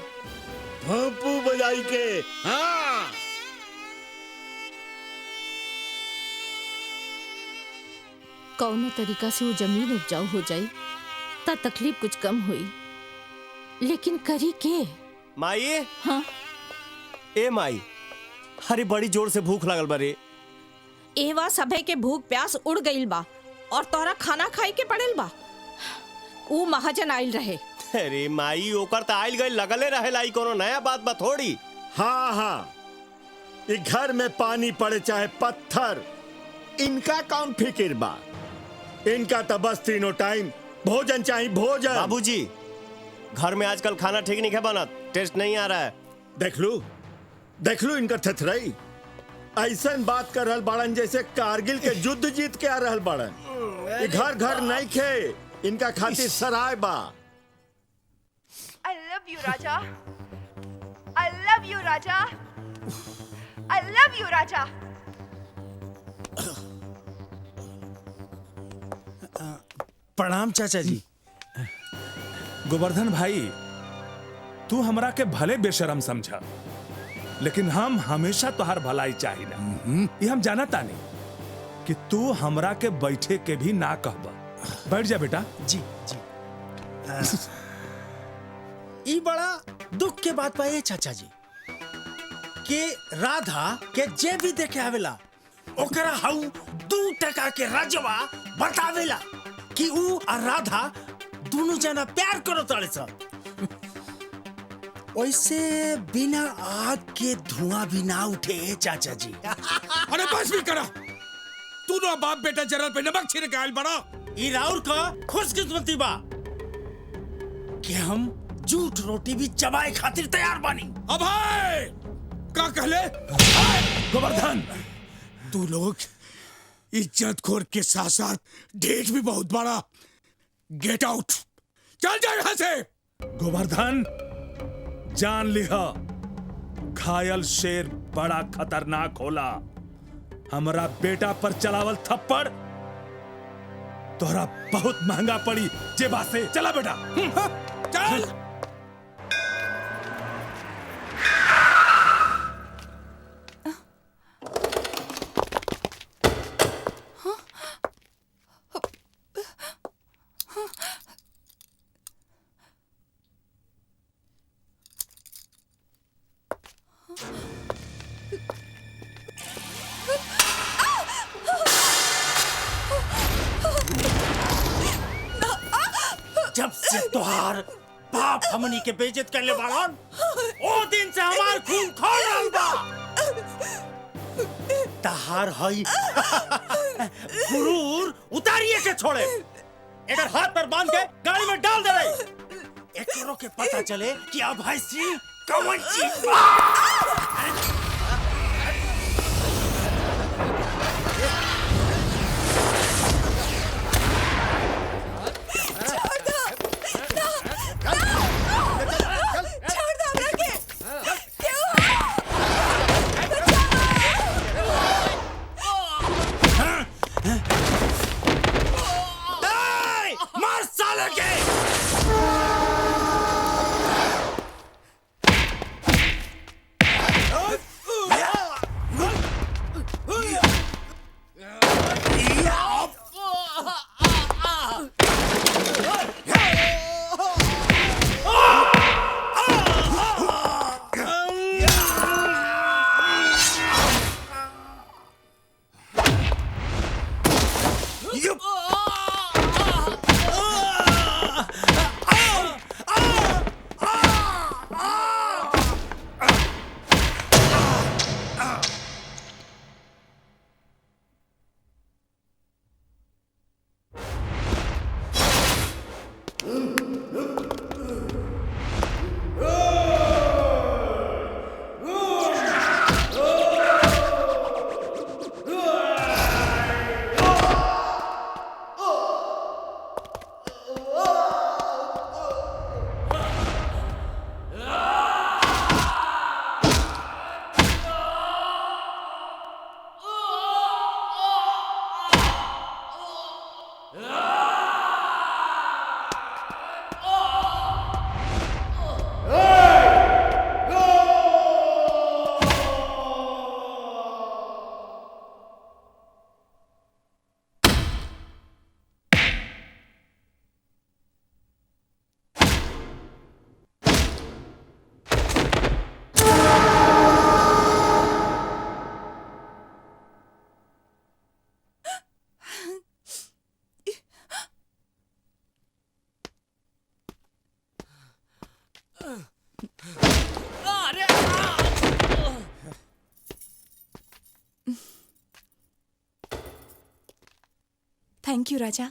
भोंपू बजाई के। हाँ। कौनो तरीका से वो जमीन उपजाऊ हो जाई ता तकलीफ कुछ कम हुई, लेकिन करी के? माई। हाँ। ए माई, अरे बड़ी जोर से भूख लागल बारे। एवा सभे के भूख प्यास उड़ गईल बा और तोरा खाना खाए के पड़ेल बा। ऊ महाजन आइल रहे। अरे माई ओकर त आइल गई लगले रहेला, ई कोनो नया बात बा थोड़ी। हाँ हाँ, इस घर में पानी पड़े चाहे पत्थर, इनका कौन फिक्र बा? इनका तो बस तीनों टाइम भोजन चाहिए, भोजन। बाबूजी, घर में आजकल खाना ठीक नहीं है बनत, टेस्ट नहीं आ रहा है। देख लो इनका थथराई। ऐसा बात कर रहल बाड़न जैसे कारगिल के युद्ध जीत के आ रहल बाड़न। ये घर घर नहीं खे, इनका खातिर सराय बा। I love you, Raja. I love you, Raja. I love you, Raja. प्रणाम चाचा जी। गोवर्धन भाई, तू हमरा के भले बेशरम समझा, लेकिन हम हमेशा तुहार भलाई चाहिए। ये हम जाना तानी कि तू हमरा के बैठे के भी ना कहबा। बैठ जा बेटा। जी जी। ई बड़ा दुख के बात पाए चाचा जी कि राधा के जे भी देखे आवेला ओकरा हाउ 2 टका के रजवा बतावेला कि ऊ और राधा दोनों जना प्यार करो तारे सा। वैसे बिना आग के धुआं भी ना उठे चाचा जी। अरे बस भी करा, तू ना बाप बेटा जरा पे नमक छिड़के आयल बड़ा। ई राउर का खुशकिस्मती बा कि हम झूठ रोटी भी चबाए खातिर तैयार बानी। अब का कहले? गोवर्धन, तू लोग इज्जत खोर के साथ साथ ढेठ भी बहुत बड़ा। गेट आउट, चल जा यहाँ से। गोवर्धन, जान लिहा घायल शेर बड़ा खतरनाक होला। हमारा बेटा पर चलावल थप्पड़ तोहरा बहुत महंगा पड़ी। जे बात से चला बेटा। चल। जब से तुहार बाप हमनी के बेइज्जत करले बाड़न, ओ दिन से हमार खून खोल रहल बा। तहार हई गुरूर उतारिए के छोड़े। एकर हाथ पर बांध के गाड़ी में डाल दे रही। एकरो के पता चले कि अब है सी कौन चीज बा। मार साले के। थैंक यू राजा।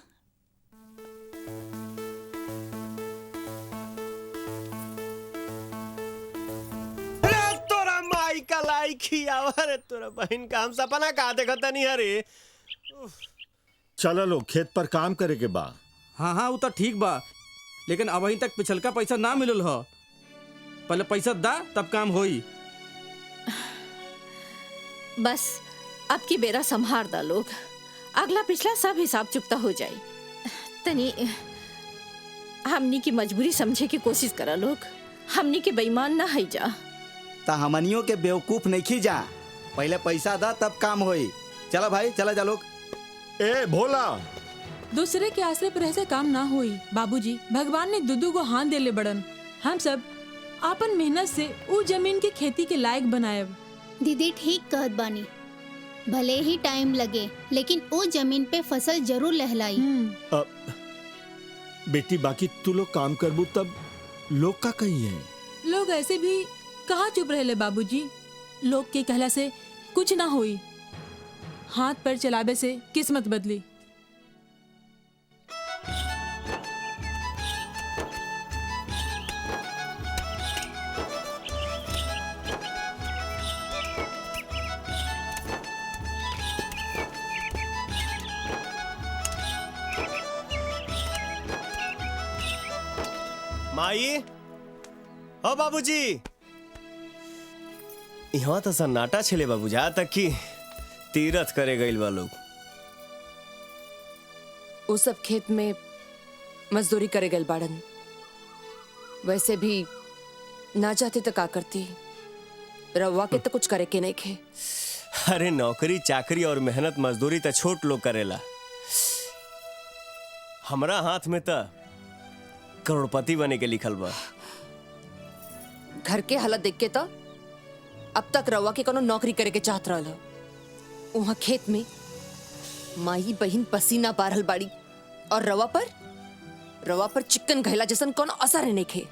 तोरा माई का लाइकी आवर तोरा बहन का हम सपना का देखता नहीं हरे। चलो लो खेत पर काम करे के बा। हाँ हाँ वो तो ठीक बा, लेकिन अभी तक पिछलका पैसा ना मिलल ह। पहले पैसा दा तब काम होई। बस अब की बेरा संभार दा लोग, अगला पिछला सब हिसाब चुकता हो जाए। तनी हमनी की मजबूरी समझे की कोशिश करा लोग, हमनी के बेईमान ना है जा। ता हमनियों के बेवकूफ नहीं खी जा। पहले पैसा दा तब काम होई। चला भाई, चला जा लोग। ए भोला, दूसरे के आश्रय पर ऐसे काम ना हुई। बाबूजी, भगवान ने दुदू को हाथ देले बड़न। हम सब आपन मेहनत से ऊ जमीन के खेती के लायक बनाएब। दीदी ठीक कहत बानी, भले ही टाइम लगे लेकिन वो जमीन पे फसल जरूर लहलाई। बेटी बाकी तू लोग काम करबू तब लोग का कही है? लोग ऐसे भी कहाँ चुप रहे बाबूजी। लोग के कहला से कुछ ना हुई। हाथ पर चलावे से किस्मत बदली। माई, ओ बाबूजी, यहाँ तो सन्नाटा छेले बाबू, जा तक कि तीरथ करे गइल बा लोग। वो सब खेत में मजदूरी करे गए बाड़न। वैसे भी ना जाते तो का करती, रवा के तो कुछ करे के नहीं खे। अरे नौकरी चाकरी और मेहनत मजदूरी तो छोट लोग करेला। हमरा हाथ में तो करोड़पति बने के लिखल बा। घर के हालत देख के तो अब तक रवा के कोनो नौकरी करे के चाहत रहल। वहाँ खेत में माई बहिन पसीना बारहल बाड़ी और रवा पर चिकन घैला जैसन कोनो असर नहीं खे।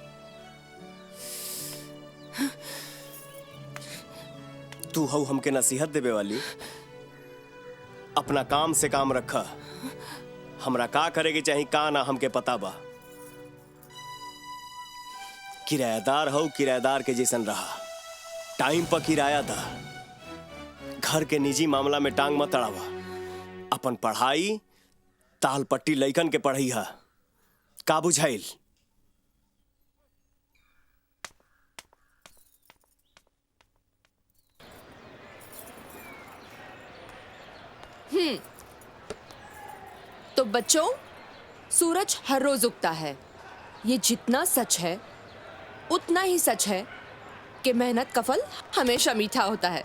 तू हऊ हमके नसीहत देवे वाली। अपना काम से काम रखा। हमरा का करे के चाही का ना हमके पता बा। किराएदार हो, किराएदार के जैसन रहा। टाइम पर किराया दा। घर के निजी मामला में टांग मत अड़ावा। अपन पढ़ाई ताल पट्टी लइकन के पढ़ई हा। का बुझाइल? तो बच्चों, सूरज हर रोज उगता है। ये जितना सच है उतना ही सच है कि मेहनत का फल हमेशा मीठा होता है।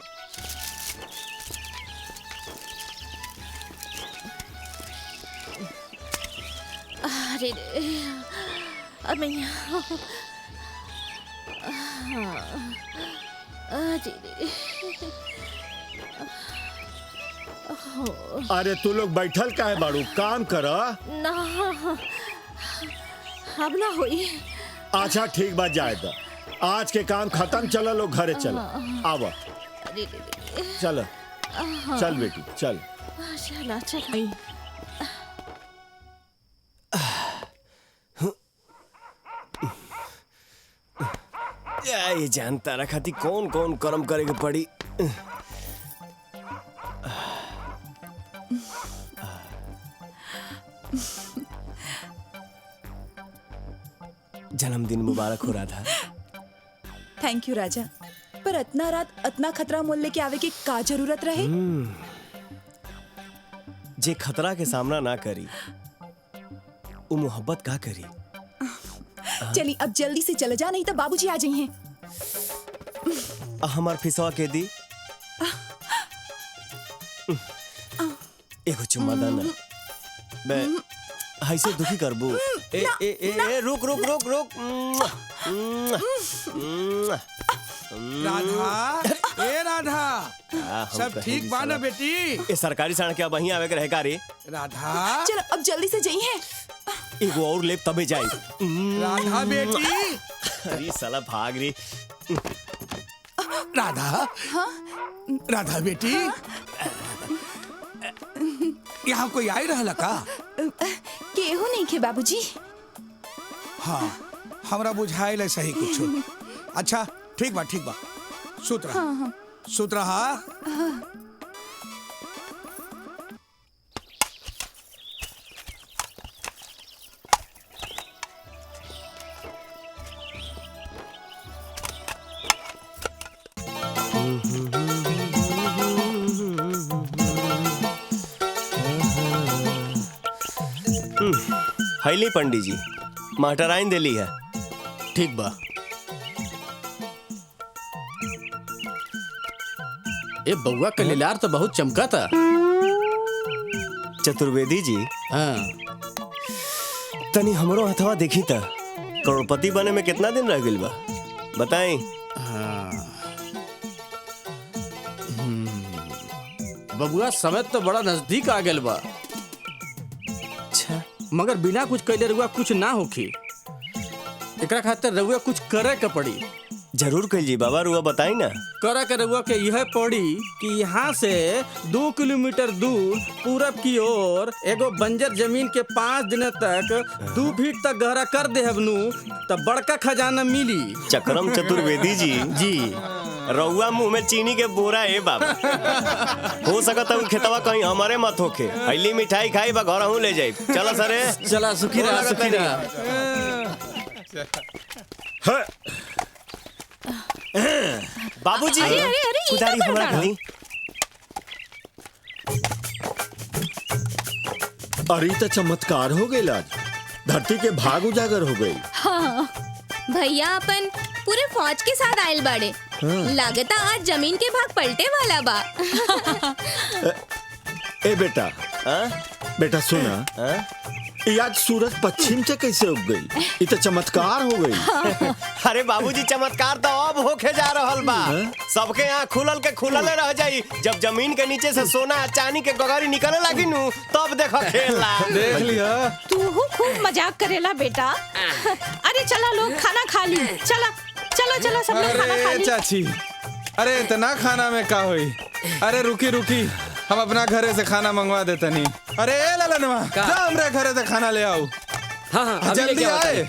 अरे अब अरे तू लोग बैठल काहे बाड़ू? काम करा ना, अब ना हुई। अच्छा ठीक बात, जाए दा। आज के काम खत्म, चलो लोग घरे चलो। आवा, चलो चल बेटी चल। चला चल। ये जानता रखा थी कौन कौन कर्म करेगे पड़ी। जन्मदिन मुबारक हो राधा। थैंक यू राजा। पर इतना रात इतना खतरा मोल लेके आवे की का जरूरत रहे? जे खतरा के सामना ना करी वो मोहब्बत का करी। चली अब जल्दी से चले जा, नहीं तो बाबूजी आ जाइए। हमार फिसवा के दी एगो चुम्मा दाना। बे ऐसे दुखी करबू? ए ए ए रुक रुक रुक रुक। राधा, ए राधा, सब ठीक बा ना बेटी? ए सरकारी सड़क के अब वहीं आवे के रहे का रे? राधा, चलो अब जल्दी से जाइए। एगो और लेप तबे जाई। राधा बेटी। अरे साला भाग रे। राधा, राधा बेटी, यहाँ कोई आई रहला का? केहू नहीं खे बाबूजी। हाँ, हमरा बुझाइल सही कुछ। अच्छा ठीक बा ठीक बा। सुत रहा, हाँ। सुत रहा। हैली पंडित जी, मटराइन देली है। ठीक बा। ए बउआ का लीलार तो बहुत चमका था। चतुर्वेदी जी, हाँ तनी हमरो हथवा देखी था, करोड़पति बने में कितना दिन रह गइल बा बताई। बबुआ समय तो बड़ा नजदीक आ गया बा। अच्छा, मगर बिना कुछ कैले रुआ कुछ ना होखी। एकरा खातिर रुआ कुछ करे के पड़ी। जरूर कहिए बाबा, रुआ बताई ना। करे के रुआ के यह पड़ी कि यहाँ से 2 किलोमीटर दूर पूरब की ओर एगो बंजर जमीन के 5 दिन तक 2 फीट तक गहरा कर दे हबनू तब बड़का खजाना मिली। चक्रम चतुर्वेदी जी, रउआ मुंह में चीनी के बोरा है बाबा। हो सकता है खेतवा कहीं हमारे मत होके। हईली मिठाई खाई बा घर हूँ ले जाई। चला सरे, चला सुखी रहा, सुखी रहा। बाबूजी, कुदारी हमरा खाली। अरे तो चमत्कार हो गई आज, धरती के भाग उजागर हो गई। हाँ, भैया अपन पूरे फौज के साथ आयल बाड़े। लागता आज जमीन के भाग पलटे वाला बा। ए बेटा, बेटा सुना, ये आज सूरज पश्चिम से कैसे उग गई? ये तो चमत्कार हो गई। अरे बाबूजी, चमत्कार तो अब होके जा रहल बा। सबके यहाँ खुलल के खुलले रह जाई। जब जमीन के नीचे से सोना चांदी के गगरी निकले लगी नू, तब देखो खेला। देख लिया। तू खूब मजाक करेला बेटा। अरे चला लोग खाना खा ली। चला चला चला सब लोग खाना खा ली। चाची, अरे इतना खाना में का हुई? अरे रुकी रुकी, हम अपना घरे से खाना मंगवा देते नहीं। अरे ललनवा, जा हमरे घरे से खाना ले आओ। हाँ, जल्दी आए।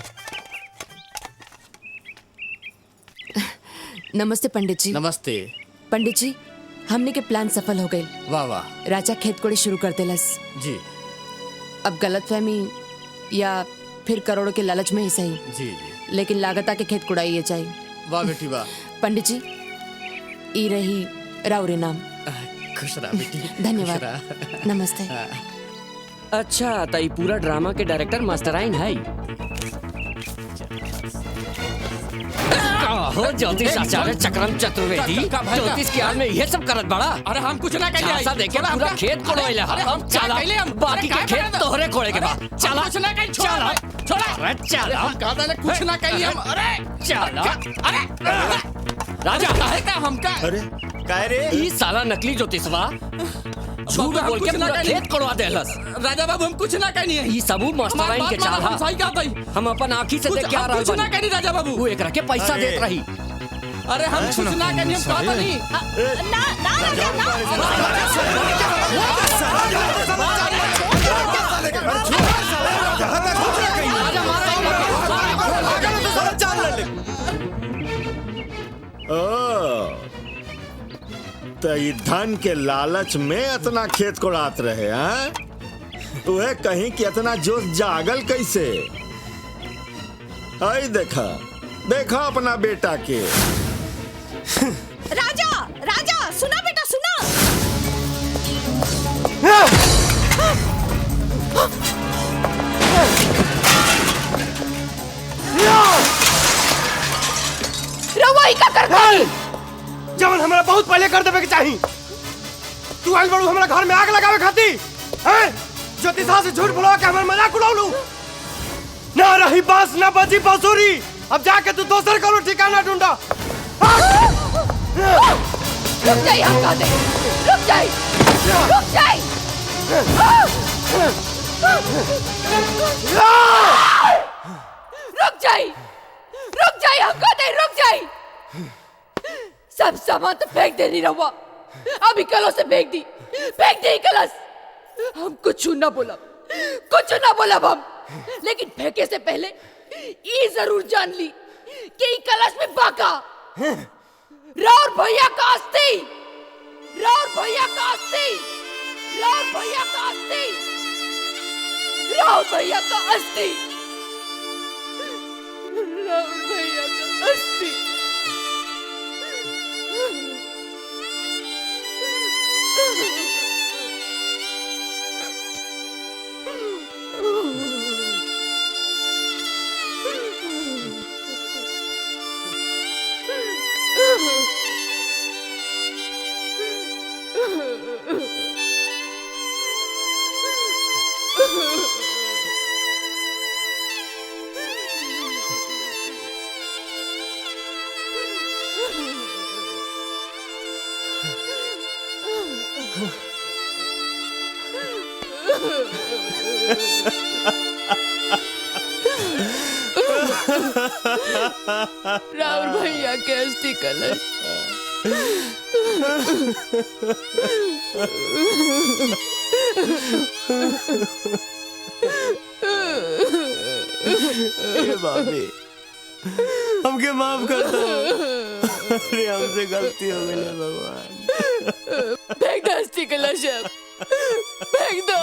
नमस्ते पंडित जी। नमस्ते पंडित जी, हमने के प्लान सफल हो गए। वाह वाह। राजा खेत कोड़े शुरू कर देलस जी। अब गलतफहमी या फिर करोड़ों के लालच में ही सही, जी लेकिन लागता के खेत कुड़ाई चाहिए। वाह बेटी वाह। पंडित जी, ई रही राउरे नाम। खुश रहा बेटी। धन्यवाद। नमस्ते। अच्छा, तो ये पूरा ड्रामा के डायरेक्टर मास्टराइन है। हो ज्योतिष आचार्य चक्रम चतुर्वेदी, ज्योतिष के आड़ में ये सब करत बड़ा। अरे हम कुछ ना कहिए। ऐसा देखे पूरा खेत कोड़ोइला। हम चला, बाकी के खेत तोहरे कोड़े के बाद। चला कुछ ना कहिए। चला छोड़ा। अरे चला, हम कहा था कुछ ना कहिए हम। अरे चला। अरे राजा काहे का हमका? अरे काहे रे? ई साला नकली ज्योतिषवा झूठ बोल के पूरा खेत कोड़वा देलस। राजा बाबू, हम कुछ ना कहनी है। ई सबू मास्टराइन के चाल हम सही कहत हई। हम अपन आंखी से देख के आ रहल कुछ ना कहनी राजा बाबू। वो एकरा के पैसा देत रही। अरे हम कुछ ना कहनी, हम कहत नहीं। ना ना राजा ना। तो ये धन के लालच में इतना खेत कोड़ात रहे हैं? तुहे कहीं कि इतना जोश जागल कैसे? आई देखा देखा अपना बेटा के। राजा राजा, सुना बेटा सुना। रवाई का करता जवन हमरा बहुत पहले कर देवे के चाही। तू आइल बड़ू हमरा घर में आग लगावे खाती हैं? ज्योतिषा से झूठ बोलवा के हमर मजाक उड़ावलू। ना रही बांस ना बजी बांसुरी। अब जाके तू दोसर करो ठिकाना ढूंढा। रुक जाइए, हम कहते हैं। रुक जाइए, रुक जाइए। रुक जाइए, रुक जाइए, हम कहते हैं रुक जाइए। सब सामान तो फेंक देनी रहुआ। अभी कलश से फेंक दी कलश। हम कुछ ना बोला, कुछ ना बोला हम। लेकिन फेंके से पहले ये जरूर जान ली कि कलश में बाका राउर भैया का अस्थि, राउर भैया का अस्थि, राउर भैया का अस्थि, राउर भैया का अस्थि, राउर भैया का अस्थि। राउर भैया के अस्थि कलश ए भाभी, हमके माफ कर दो। अरे हमसे गलती हो गई है भगवान। फेंक दो अस्थि कलश, फेंक दो।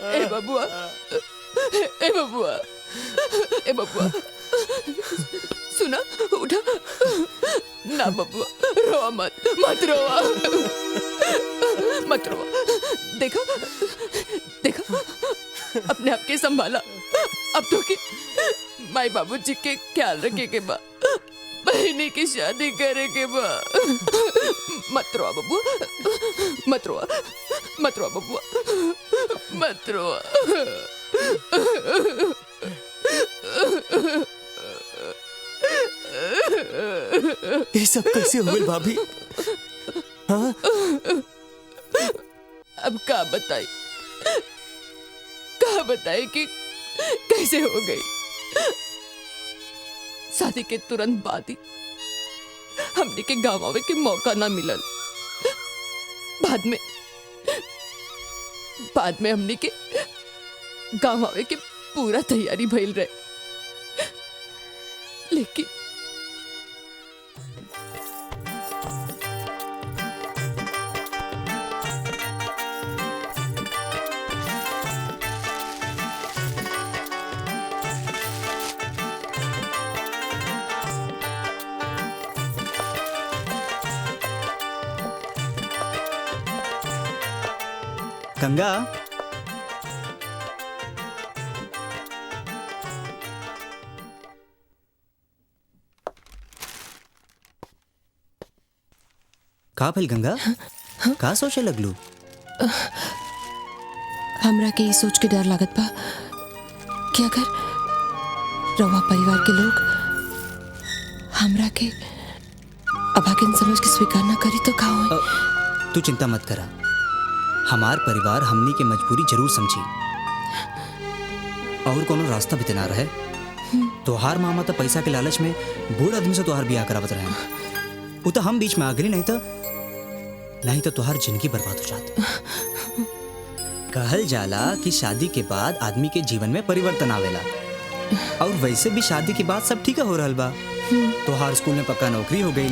ए बबुआ, ए बबुआ, ए बबुआ, सुना, उठा। ना बबुआ, रोआ मत, मत रोआ, मत रोआ। देखा, देखा, अपने आप के संभाला। अब तो के माई बाबूजी के ख्याल रखे के बा, बहनी की शादी करे के बा। मत रोआ बबुआ, मत रोआ, मत रोआ बबुआ, मत रोआ। ये सब कैसे हो गई भाभी? हाँ? अब का बताई, का बताई कि कैसे हो गई। शादी के तुरंत बाद ही हमने के गाँव आवे के मौका ना मिलल। बाद में हमने के गाँव आवे के पूरा तैयारी भइल रहे, लेकिन गंगा, का भइल गंगा? का सोचे लगलू? हमरा के ये सोच के डर लागत बा कि अगर रवा परिवार के लोग हमरा के अभागिन समझ के स्वीकार ना करी तो का होई? तू चिंता मत करा, हमार परिवार हमनी के मजबूरी जरूर समझी और कोनो रास्ता भी ना रहे। तोहार मामा तो पैसा के लालच में बूढ़ आदमी से तोहार ब्याह करावत रहे। वो तो हम बीच में आ गई, नहीं तो तोहार जिंदगी बर्बाद हो जाती। कहल जाला कि शादी के बाद आदमी के जीवन में परिवर्तन आवेला, और वैसे भी शादी के बाद सब ठीक हो रहल बा। तोहार स्कूल में पक्का नौकरी हो गई।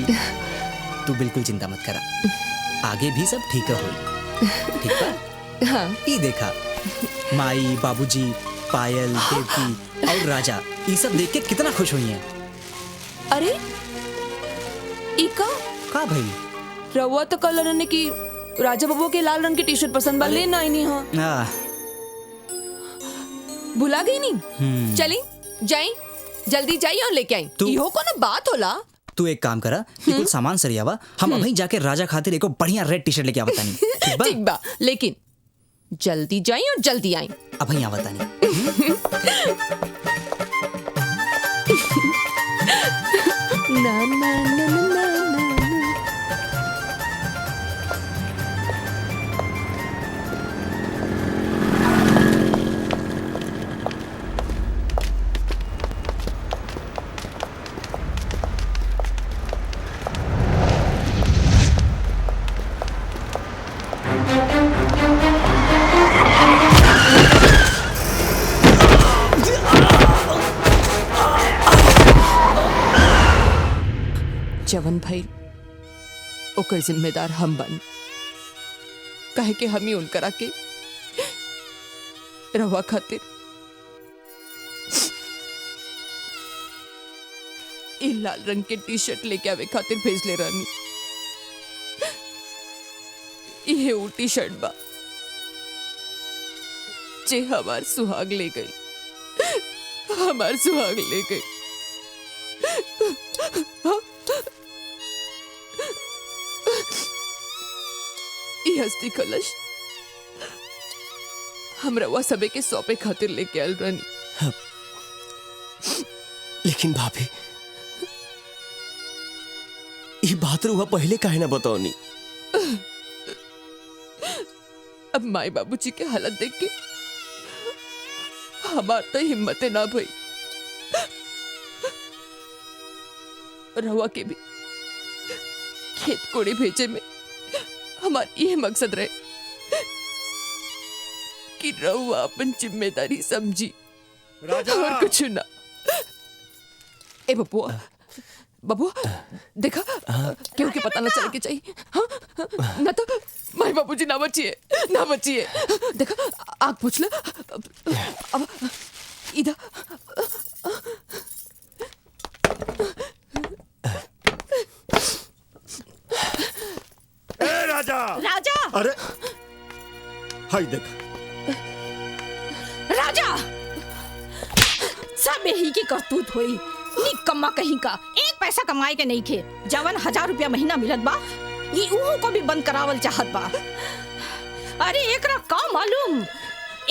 तू बिल्कुल चिंता मत करा, आगे भी सब ठीक होई। ठीक बा? हाँ। ये देखा, माई, बाबूजी, पायल, देवकी और राजा, ये सब देख के कितना खुश हुई हैं। अरे इका का भाई? रवा तो कल रने की राजा बाबू के लाल रंग की टी शर्ट पसंद बा, लेना ही नहीं। हाँ, भुला गई नहीं। चली जाई, जल्दी जाई और लेके आई। इहो कोनो बात होला? तू एक काम करा, ये कुछ सामान सरियावा, हम अभी जाके राजा खातिर एको बढ़िया रेड टी शर्ट लेके आवता नहीं। ठीक बा, लेकिन जल्दी जाई और जल्दी आई। अभी आवता नहीं। ना ना ना ना ना। जवन भाई ओकर जिम्मेदार हम बन, कहे के हम ही उनकरा के रवा खातिर ई लाल रंग के टी शर्ट लेके आवे खातिर भेज ले रानी। ये वो टी शर्ट बा जे हमार सुहाग ले गई, हमार सुहाग ले गई। ई हस्ती कलश हमरा वह सबे के सौंपे खातिर लेके आयल रहनी। लेकिन भाभी ये बात रुआ पहले काहे ना बताओनी? अब माई बाबूजी के हालत देख के हमार तो हिम्मते ना भई। रवा के भी खेत कोड़ी भेजे में हमार ये मकसद रहे कि रवा अपन जिम्मेदारी समझी और कुछ ना। ए बबुआ बबुआ देखा क्यों के पता ना चल के चाहिए। हाँ? ना तो माई बाबूजी ना बचिए ना बचिए। देखा आग पूछ ले अब इधर। ए राजा राजा अरे हाय देखा राजा सब यही की करतूत हुई। निकम्मा कहीं का एक पैसा कमाए के नहीं खे। जवन 1000 रुपया महीना मिलत बा ये उहो को भी बंद करावल चाहत बा। अरे एकरा का मालूम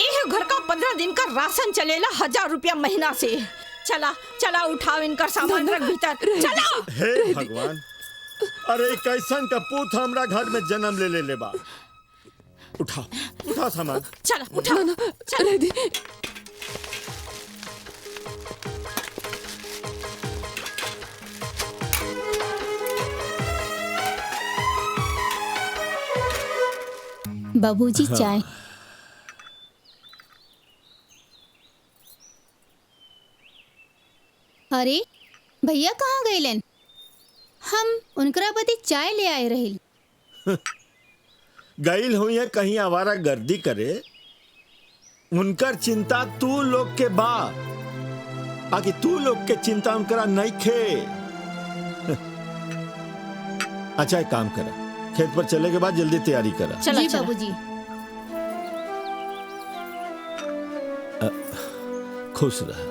एह घर का 15 दिन का राशन चलेला 1000 रुपया महीना से। चला चला उठाओ इनका सामान रख भीतर चला। हे भगवान अरे कैसन का पूत हमरा घर में जन्म ले ले बा। उठा उठा सामान चला उठा चला दी। बाबूजी चाय। अरे भैया कहाँ गए? हम उनकरा बदे चाय ले आए रही। गईल हुई है कहीं आवारा गर्दी करे। उनकर चिंता तू लोग के बा आगे तू लोग के चिंता उनकरा नहीं खे। अच्छा एक काम करा खेत पर चले के बाद जल्दी तैयारी करा। जी बाबूजी। खुश रहा।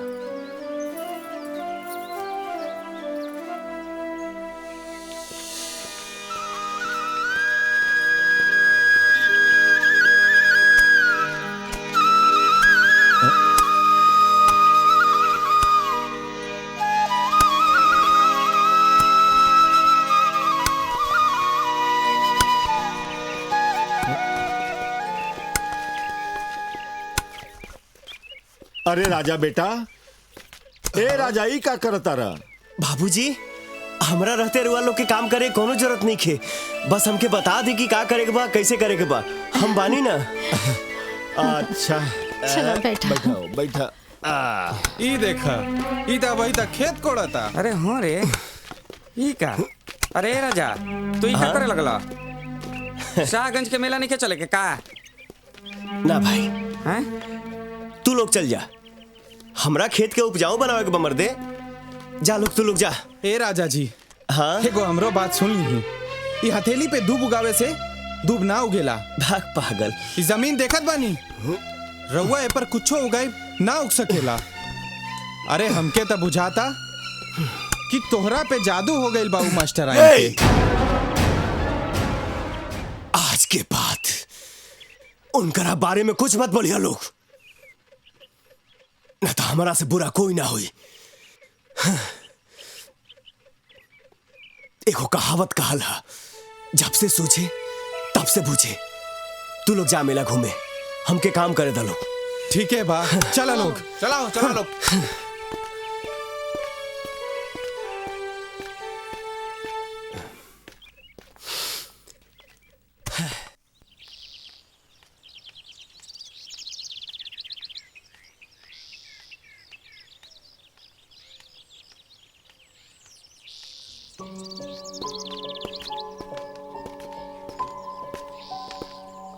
अरे राजा बेटा ए राजा ई का करता रहा? बाबूजी हमरा रहते रुआ लोग के काम करे कोनो जरूरत नहीं खे। बस हमके बता दी कि का करे के बा कैसे करे के बा। हम बानी ना। अच्छा चलो बैठा बैठाओ बैठा। ई देखा ई ता वही ता खेत कोड़ता। अरे हाँ रे ई का। अरे राजा तू ई का करे लगला? शाहगंज के मेला नहीं के चले के का? ना भाई हैं? तू लोग चल जा। हमरा खेत के उपजाऊ बनावे के बा मर्दे। जा लोग तू लोग जा। ए राजा जी हाँ एगो हमरो बात सुन ली। ई हथेली पे दूब उगावे से दूब ना उगेला। भाग पागल। ई जमीन देखत बानी रउआ ए पर कुछो उगाई ना उग सकेला। अरे हमके त बुझाता कि तोहरा पे जादू हो गइल बाबू मास्टर आई के। आज के बाद उनकरा बारे में कुछ मत बोलिया लोग, न तो हमारा से बुरा कोई ना हुई। एगो कहावत कहल है, जब से सूझे तब से बूझे। तू लोग जा मेला घूमे, हमके काम करे दलो। ठीक है बा चला लोग चलाओ चला लोग।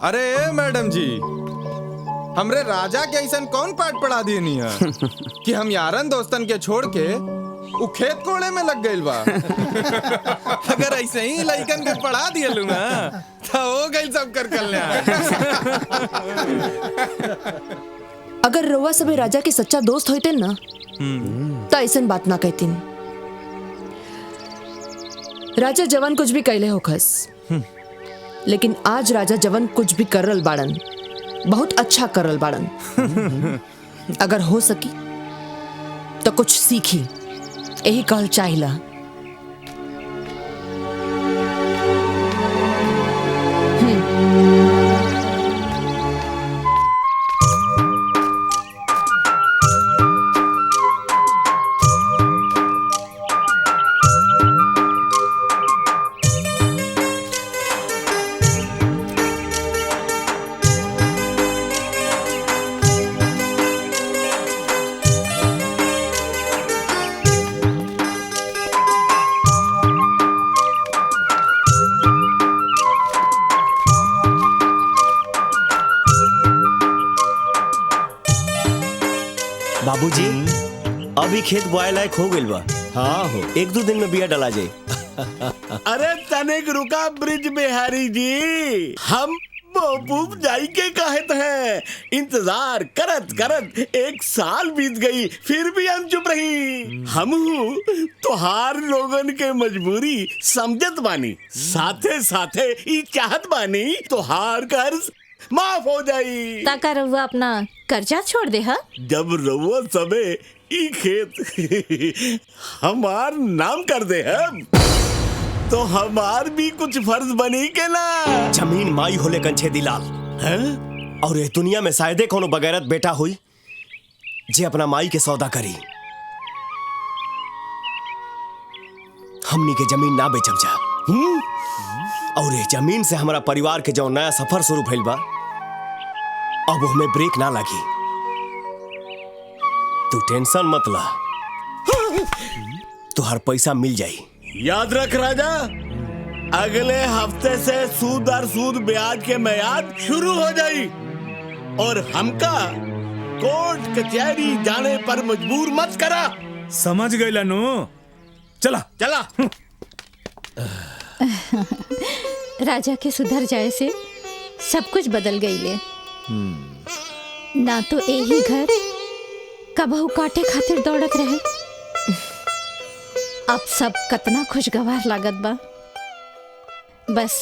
अरे मैडम जी हमरे राजा के ऐसा कौन पाठ पढ़ा दिए नहीं है कि हम यारन दोस्तन के छोड़ के उ खेत कोड़े में लग गइल बा। अगर ऐसे ही लइकन के पढ़ा दिए लूंगा तो हो गइल सब कर कल्याण। अगर रउआ सबे राजा के सच्चा दोस्त होते ना तो ऐसा बात ना कहतीन। राजा जवन कुछ भी कहले हो खस, लेकिन आज राजा जवन कुछ भी करल बाड़न बहुत अच्छा करल बाड़न। अगर हो सकी तो कुछ सीखी, यही कहल चाहिला। बाबूजी अभी खेत बोआए लायक हो गइल बा। हाँ हो, 1-2 दिन में बिया डला जाए। अरे तनिक रुका ब्रिज बिहारी जी, हम महबूब जाई के कहत हैं। इंतजार करत करत 1 साल बीत गई, फिर भी हम चुप रही। हम तोहार लोगन के मजबूरी समझत बानी, साथे साथे ई चाहत बानी तोहार कर्ज माफ हो जाई। ताका रउआ अपना कर्जा छोड़ दे हा? जब रउआ सबे ई खेत हमार नाम कर दे हम, तो हमार भी कुछ फर्ज बनी के ना। जमीन माई होले कंछे दिलाल है, और ये दुनिया में शायदे कोनो बगैरत बेटा हुई जे अपना माई के सौदा करी। हमनी के जमीन ना बेचब जा, और ये जमीन से हमारा परिवार के जो नया सफर शुरू भइल बा, अब हमें ब्रेक ना लगी। तू टेंशन मत ला, तुहार पैसा मिल जाई। याद रख राजा, अगले हफ्ते से सूद और सूद ब्याज के मियाद शुरू हो जाई, और हमका कोर्ट कचहरी जाने पर मजबूर मत करा। समझ गई नु, चला चला। राजा के सुधर जाए से सब कुछ बदल गई ले। ना तो यही घर कबहू काटे खातिर दौड़त रहे, अब सब कतना खुशगवार लागत बा। बस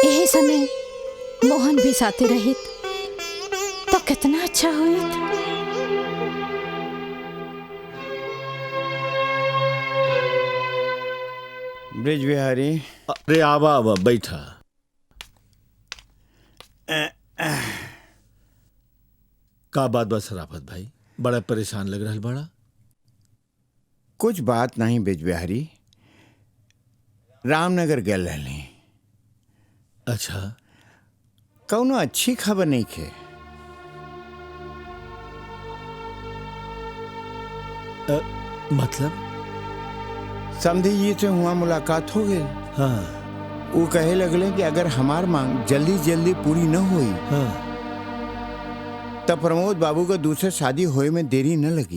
यही समय मोहन भी साथे रहित तो कितना अच्छा होइत। ब्रिज बिहारी, अरे आवा आवा बैठा। का बात बा शराफत भाई, बड़ा परेशान लग रहा बड़ा। कुछ बात नहीं ब्रिज बिहारी, रामनगर गए रहली। अच्छा, कौनो अच्छी खबर नहीं खे। मतलब समधी जी से हुआ मुलाकात हो गई। हाँ। वो कहे लगले कि अगर हमार मांग जल्दी जल्दी पूरी न हुई, हाँ, तब प्रमोद बाबू का दूसरे शादी होए में देरी न लगी।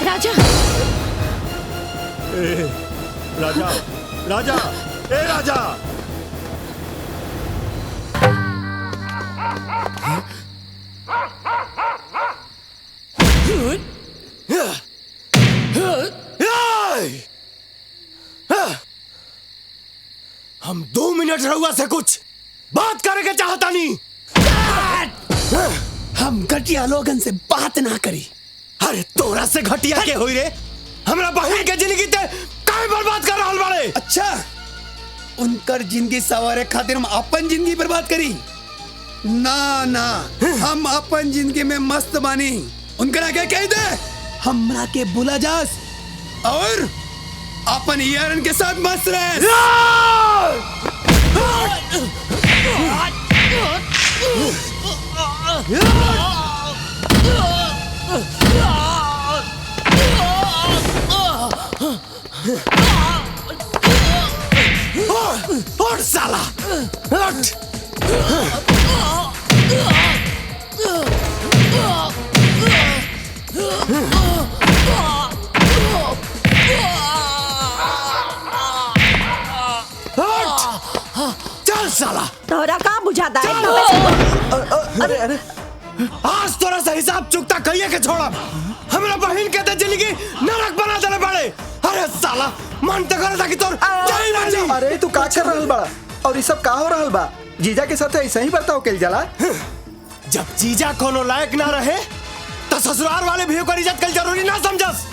राजा, राजा, राजा, ए राजा। हम 2 मिनट रहुआ से कुछ बात करके चाहता नहीं। हम घटिया लोगन से बात ना करी। अरे तोरा से घटिया के होई रे? हमरा बहन के जिंदगी ते काहे बर्बाद कर रहल बाड़े? अच्छा, उनकर जिंदगी सवारे खातिर हम अपन जिंदगी बर्बाद करी? ना ना, हम अपन जिंदगी में मस्त बानी। उनकरा के कह दे हमरा के बुला जास और अपन यारन के साथ मस्त रहे। और साला हट। चल साला, तोरा का बुझाता है? अरे अरे आज तोरा से हिसाब चुकता कहिए के छोड़ा। हमरा बहन के दे जिंदगी नरक बना देले बड़े। अरे साला मन तो करे था कि तोर जाई ना जी। अरे तू का कर रहल बड़ा और ये सब का हो रहल बा? जीजा के साथ ऐसा ही बर्ताव कइल जाला? जब जीजा कोनो लायक ना रहे तो ससुराल वाले भी ओकर इज्जत कल जरूरी ना समझस।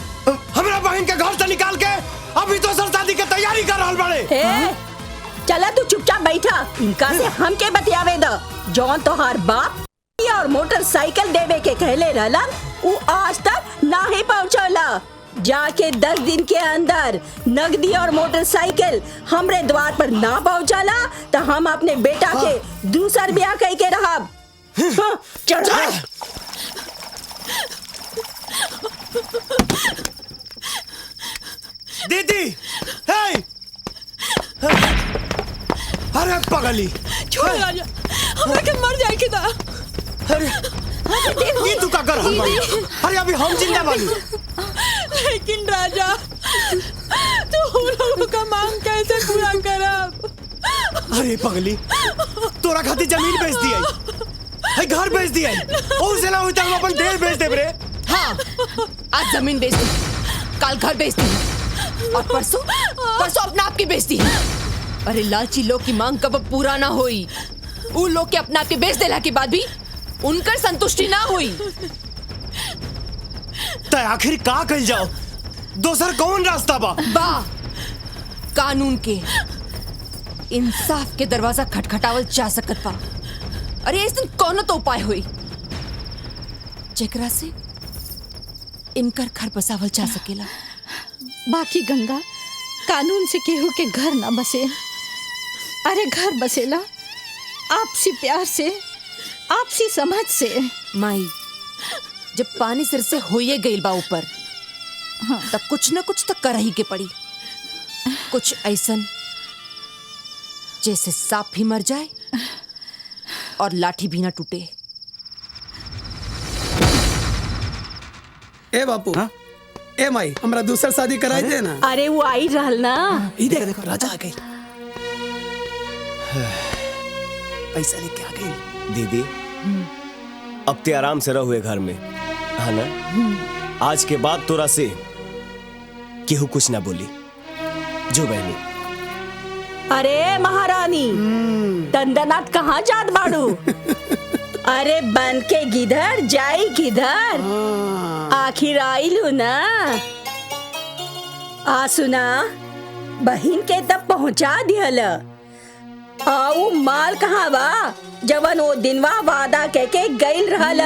हमरा बहन के घर से निकाल के अभी तो सर शादी के तैयारी कर रहल बड़े। चला तू चुपचाप बैठा। इनका से हम के बतियावे द। जौन तोहार बाप और मोटरसाइकिल देवे के कहले रहलन उ आज तक ना ही पहुंचला। जाके 10 दिन के अंदर नगदी और मोटरसाइकिल हमरे द्वार पर ना पहुंचला तो हम अपने बेटा के दूसर ब्याह कह के रहब। चढ़ा दीदी। हे अरे पगली छोड़ राजा, हमरा के मर जाए के दा। अरे ये तू का कर हम बानी? अरे अभी हम जिंदा बानी। लेकिन राजा तू लोगों का मांग कैसे पूरा करब? अरे पगली तोरा खातिर जमीन बेच दिया, घर बेच दिया, और से ना हुई तो हम अपन देश बेच दे रे। हाँ, आज जमीन बेच दी, कल घर बेच दी और परसों अपना आप की बेच दी। अरे लालची लोग की मांग कब पूरा ना हुई। उन लोग के अपना आप के बेच देला के बाद भी उनकर संतुष्टि ना हुई। तो आखिर का कल जाओ? दोसर कौन रास्ता बा? कानून के इंसाफ के दरवाजा खटखटावल जा सकत बा। अरे इस दिन कौन तो उपाय हुई जेकरा से इनकर घर बसावल जा सकेला। बाकी गंगा, कानून से केहू के घर ना बसे। अरे घर बसेला आपसी प्यार से, आपसी समझ से। माई, जब पानी सिर से होइए गइल बा ऊपर, तब कुछ न कुछ तो कर ही के पड़ी। कुछ ऐसन जैसे सांप भी मर जाए और लाठी भी ना टूटे। ए बापू, ए माई, हमरा दूसर शादी कराई दे ना। अरे वो आई रहल ना। इधर देखो, राजा आ गई। पैसा लेके आ गई। दीदी अब ते आराम से रहुए घर में, है ना? आज के बाद तोरा से केहू कुछ ना बोली। जो बहनी। अरे महारानी, दंदनाथ कहाँ जात बाड़ू? अरे बन के गिधर जाई किधर? आखिर आइलू ना। आ सुना, बहिन के तब पहुंचा दिहल। आऊ माल कहाँ बा जवन वो दिनवा वादा कह के गइल रहल?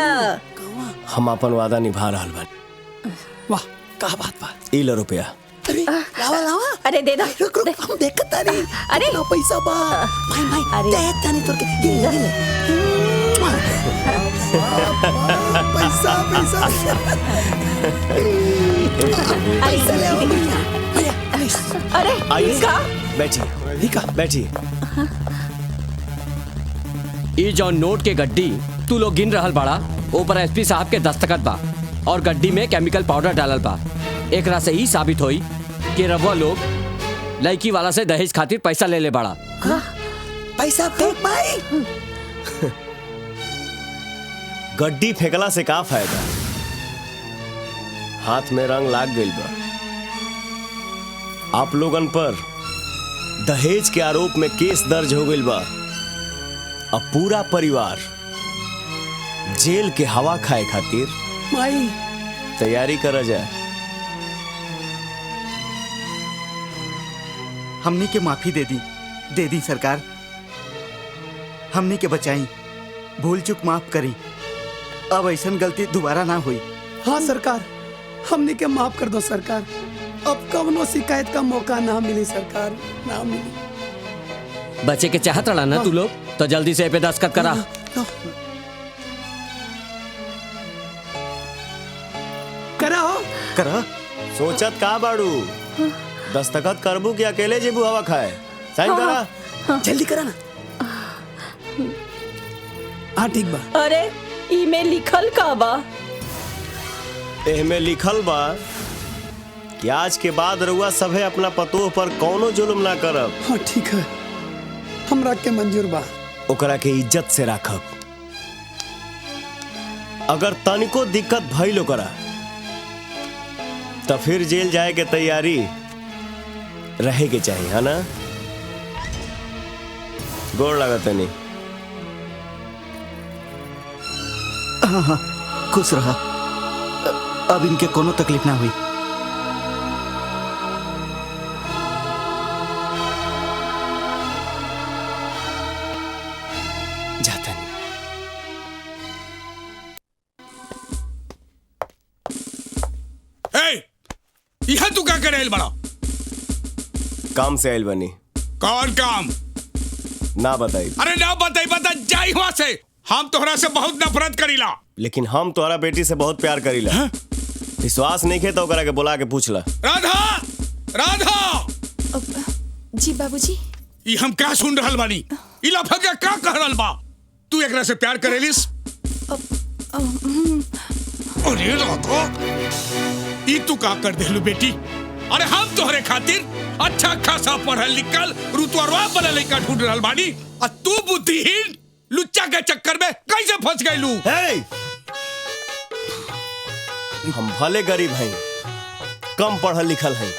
हम अपन वादा निभा रहल बानी। वाह, का बात बा। ई लो रुपया। अरे लावा लावा। अरे दे दो। रुक रुक, हम देखत तानी। अरे लो पैसा बा। भाई भाई, अरे दे तानी तोर के। ये ले। पैसा पैसा। पैसा ले आओ भैया। भैया, अरे आइए, का? बैठिए, बैठिए। ई जौन नोट के गड्डी तू लोग गिन रहल बाड़ा, ऊपर एसपी साहब के दस्तखत बा और गड्डी में केमिकल पाउडर डालल बा। एकरा से ही साबित होई कि रवा लोग लड़की वाला से दहेज खातिर पैसा ले ले बाड़ा। पैसा फेंक भाई। गड्डी फेंकला से का फायदा? हाथ में रंग लाग गइल बा। आप लोगन पर दहेज के आरोप में केस दर्ज हो गइल बा। अब पूरा परिवार जेल के हवा खाए खातिर माई तैयारी करा जाए। हमनी के माफी दे दी सरकार। हमनी के बचाई, भूल चूक माफ करी। अब ऐसन गलती दोबारा ना हुई। हाँ सरकार, हमनी के माफ कर दो सरकार। अब कवनो शिकायत का मौका ना मिली सरकार, ना मिली। बच्चे के चाहत रहा ना तू लोग, तो जल्दी से पे दस्तखत करा। करा हो करा। सोचत का बाड़ू? दस्तखत करबू कि अकेले जेबू हवा खाए? साइन करा। जल्दी करा ना। हाँ ठीक बा। अरे इमे लिखल का बा? एहमे लिखल बा कि आज के बाद रउआ सभे अपना पतोह पर कौनो जुल्म ना करब। हाँ ठीक है, हमरा के मंजूर बा। ओकरा के इज्जत से राखब। अगर तनिको दिक्कत भइल ओकरा तो फिर जेल जाए के तैयारी रहे के चाहिए, है ना? गोड़ लागत नहीं। हाँ हाँ, खुश रहा। अब इनके कोनो तकलीफ ना हुई। जाता नहीं। यह तू क्या करे बड़ा? काम से आयल बनी। कौन काम? ना बताई। अरे ना बताई, बता जाई वहां से। हम तोहरा से बहुत नफरत करीला। लेकिन हम तोहरा बेटी से बहुत प्यार करीला। विश्वास नहीं खे तो ओकरा के बुला के पूछ ला। राधा, राधा। जी बाबूजी। ये हम क्या सुन रहल बानी? इला भगा का कह रहल बा? तू एकरा से प्यार करेलिस? अरे राधा, ई तू का कर देलू बेटी? अरे हम तोहरे खातिर अच्छा खासा पढ़ल लिखल रुतवरवा वाला लड़का ढूंढ रहल बानी, और तू बुद्धिहीन लुच्चा के चक्कर में कैसे फंस गईलू? हम भले गरीब हैं, कम पढ़ल लिखल हैं,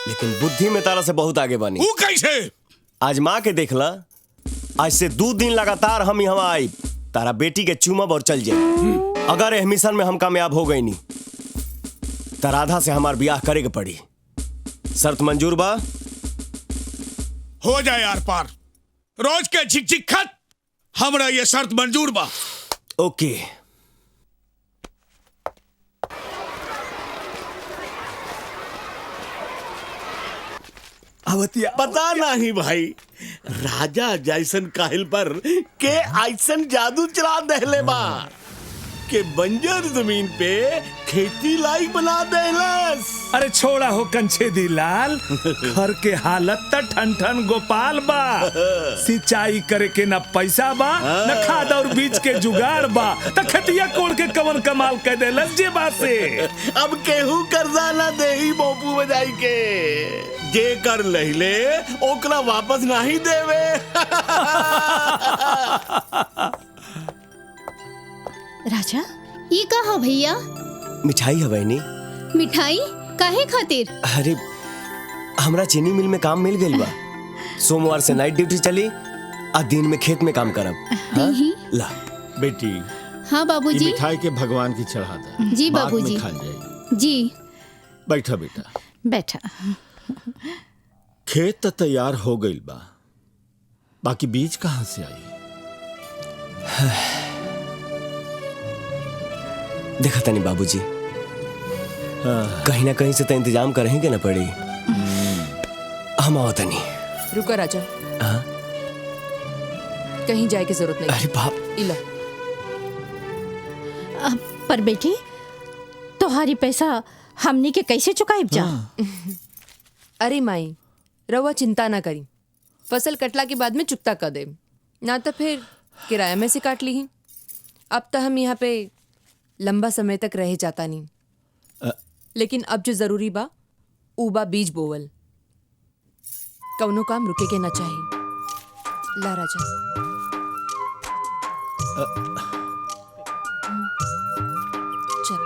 लेकिन बुद्धि में तारा से बहुत आगे बनी। वो कैसे? आजमा के देखला। आज से 2 दिन लगातार हम यहाँ आई, तारा बेटी के चूमब और चल जाए। अगर एह मिशन में हम कामयाब हो गई नहीं तो राधा से हमार ब्याह करे के पड़ी। शर्त मंजूर बा? हो जाए यार पार। रोज के झिक खत हमरा ये शर्त मंजूर बा। ओके। पता नहीं भाई, राजा जैसन काहिल पर के ऐसन जादू चला देले बा के बंजर जमीन पे खेती लायक बना देलस। अरे छोड़ा हो कंछेदी लाल, घर के हालत त ठन ठन गोपाल बा। सिंचाई करे के न पैसा बा, न खाद और बीज के जुगाड़ बा, त खतिया कोड़ के कवन कमाल कर देलस जे बा से। अब केहू कर्जा ना देही मोपू बजाई के, जे कर लहिले ओकरा वापस नहीं देवे। राजा, ये का हो भैया? मिठाई है बहनी। मिठाई काहे खातिर? अरे हमरा चीनी मिल में काम मिल गई बा। सोमवार से नाइट ड्यूटी चली, आ दिन में खेत में काम करब। हाँ? ला बेटी। हाँ बाबूजी। ये मिठाई के भगवान की चढ़ा दे। जी बाद में बाबूजी। खा जाएगी। जी। बैठा बेटा। बैठा। खेत तो तैयार हो गई बा, बाकी बीज कहाँ से आई? देखा तनी बाबूजी, कहीं ना कहीं से तो इंतजाम करेंगे ना पड़ी। हम आओ तनी। रुको राजा। हाँ? कहीं जाए की जरूरत नहीं। अरे बाप। इला। पर बेटी, तुम्हारी पैसा हमनी के कैसे चुकाई जा? अरे माई, रवा चिंता ना करी, फसल कटला के बाद में चुकता कर दे, ना तो फिर किराया में से काट ली। अब तो हम यहाँ पे लंबा समय तक रह जाता नहीं, लेकिन अब जो जरूरी बा ऊ बा बीज बोवल। कौनो काम रुके के ना चाहिए। ला राजा। चल।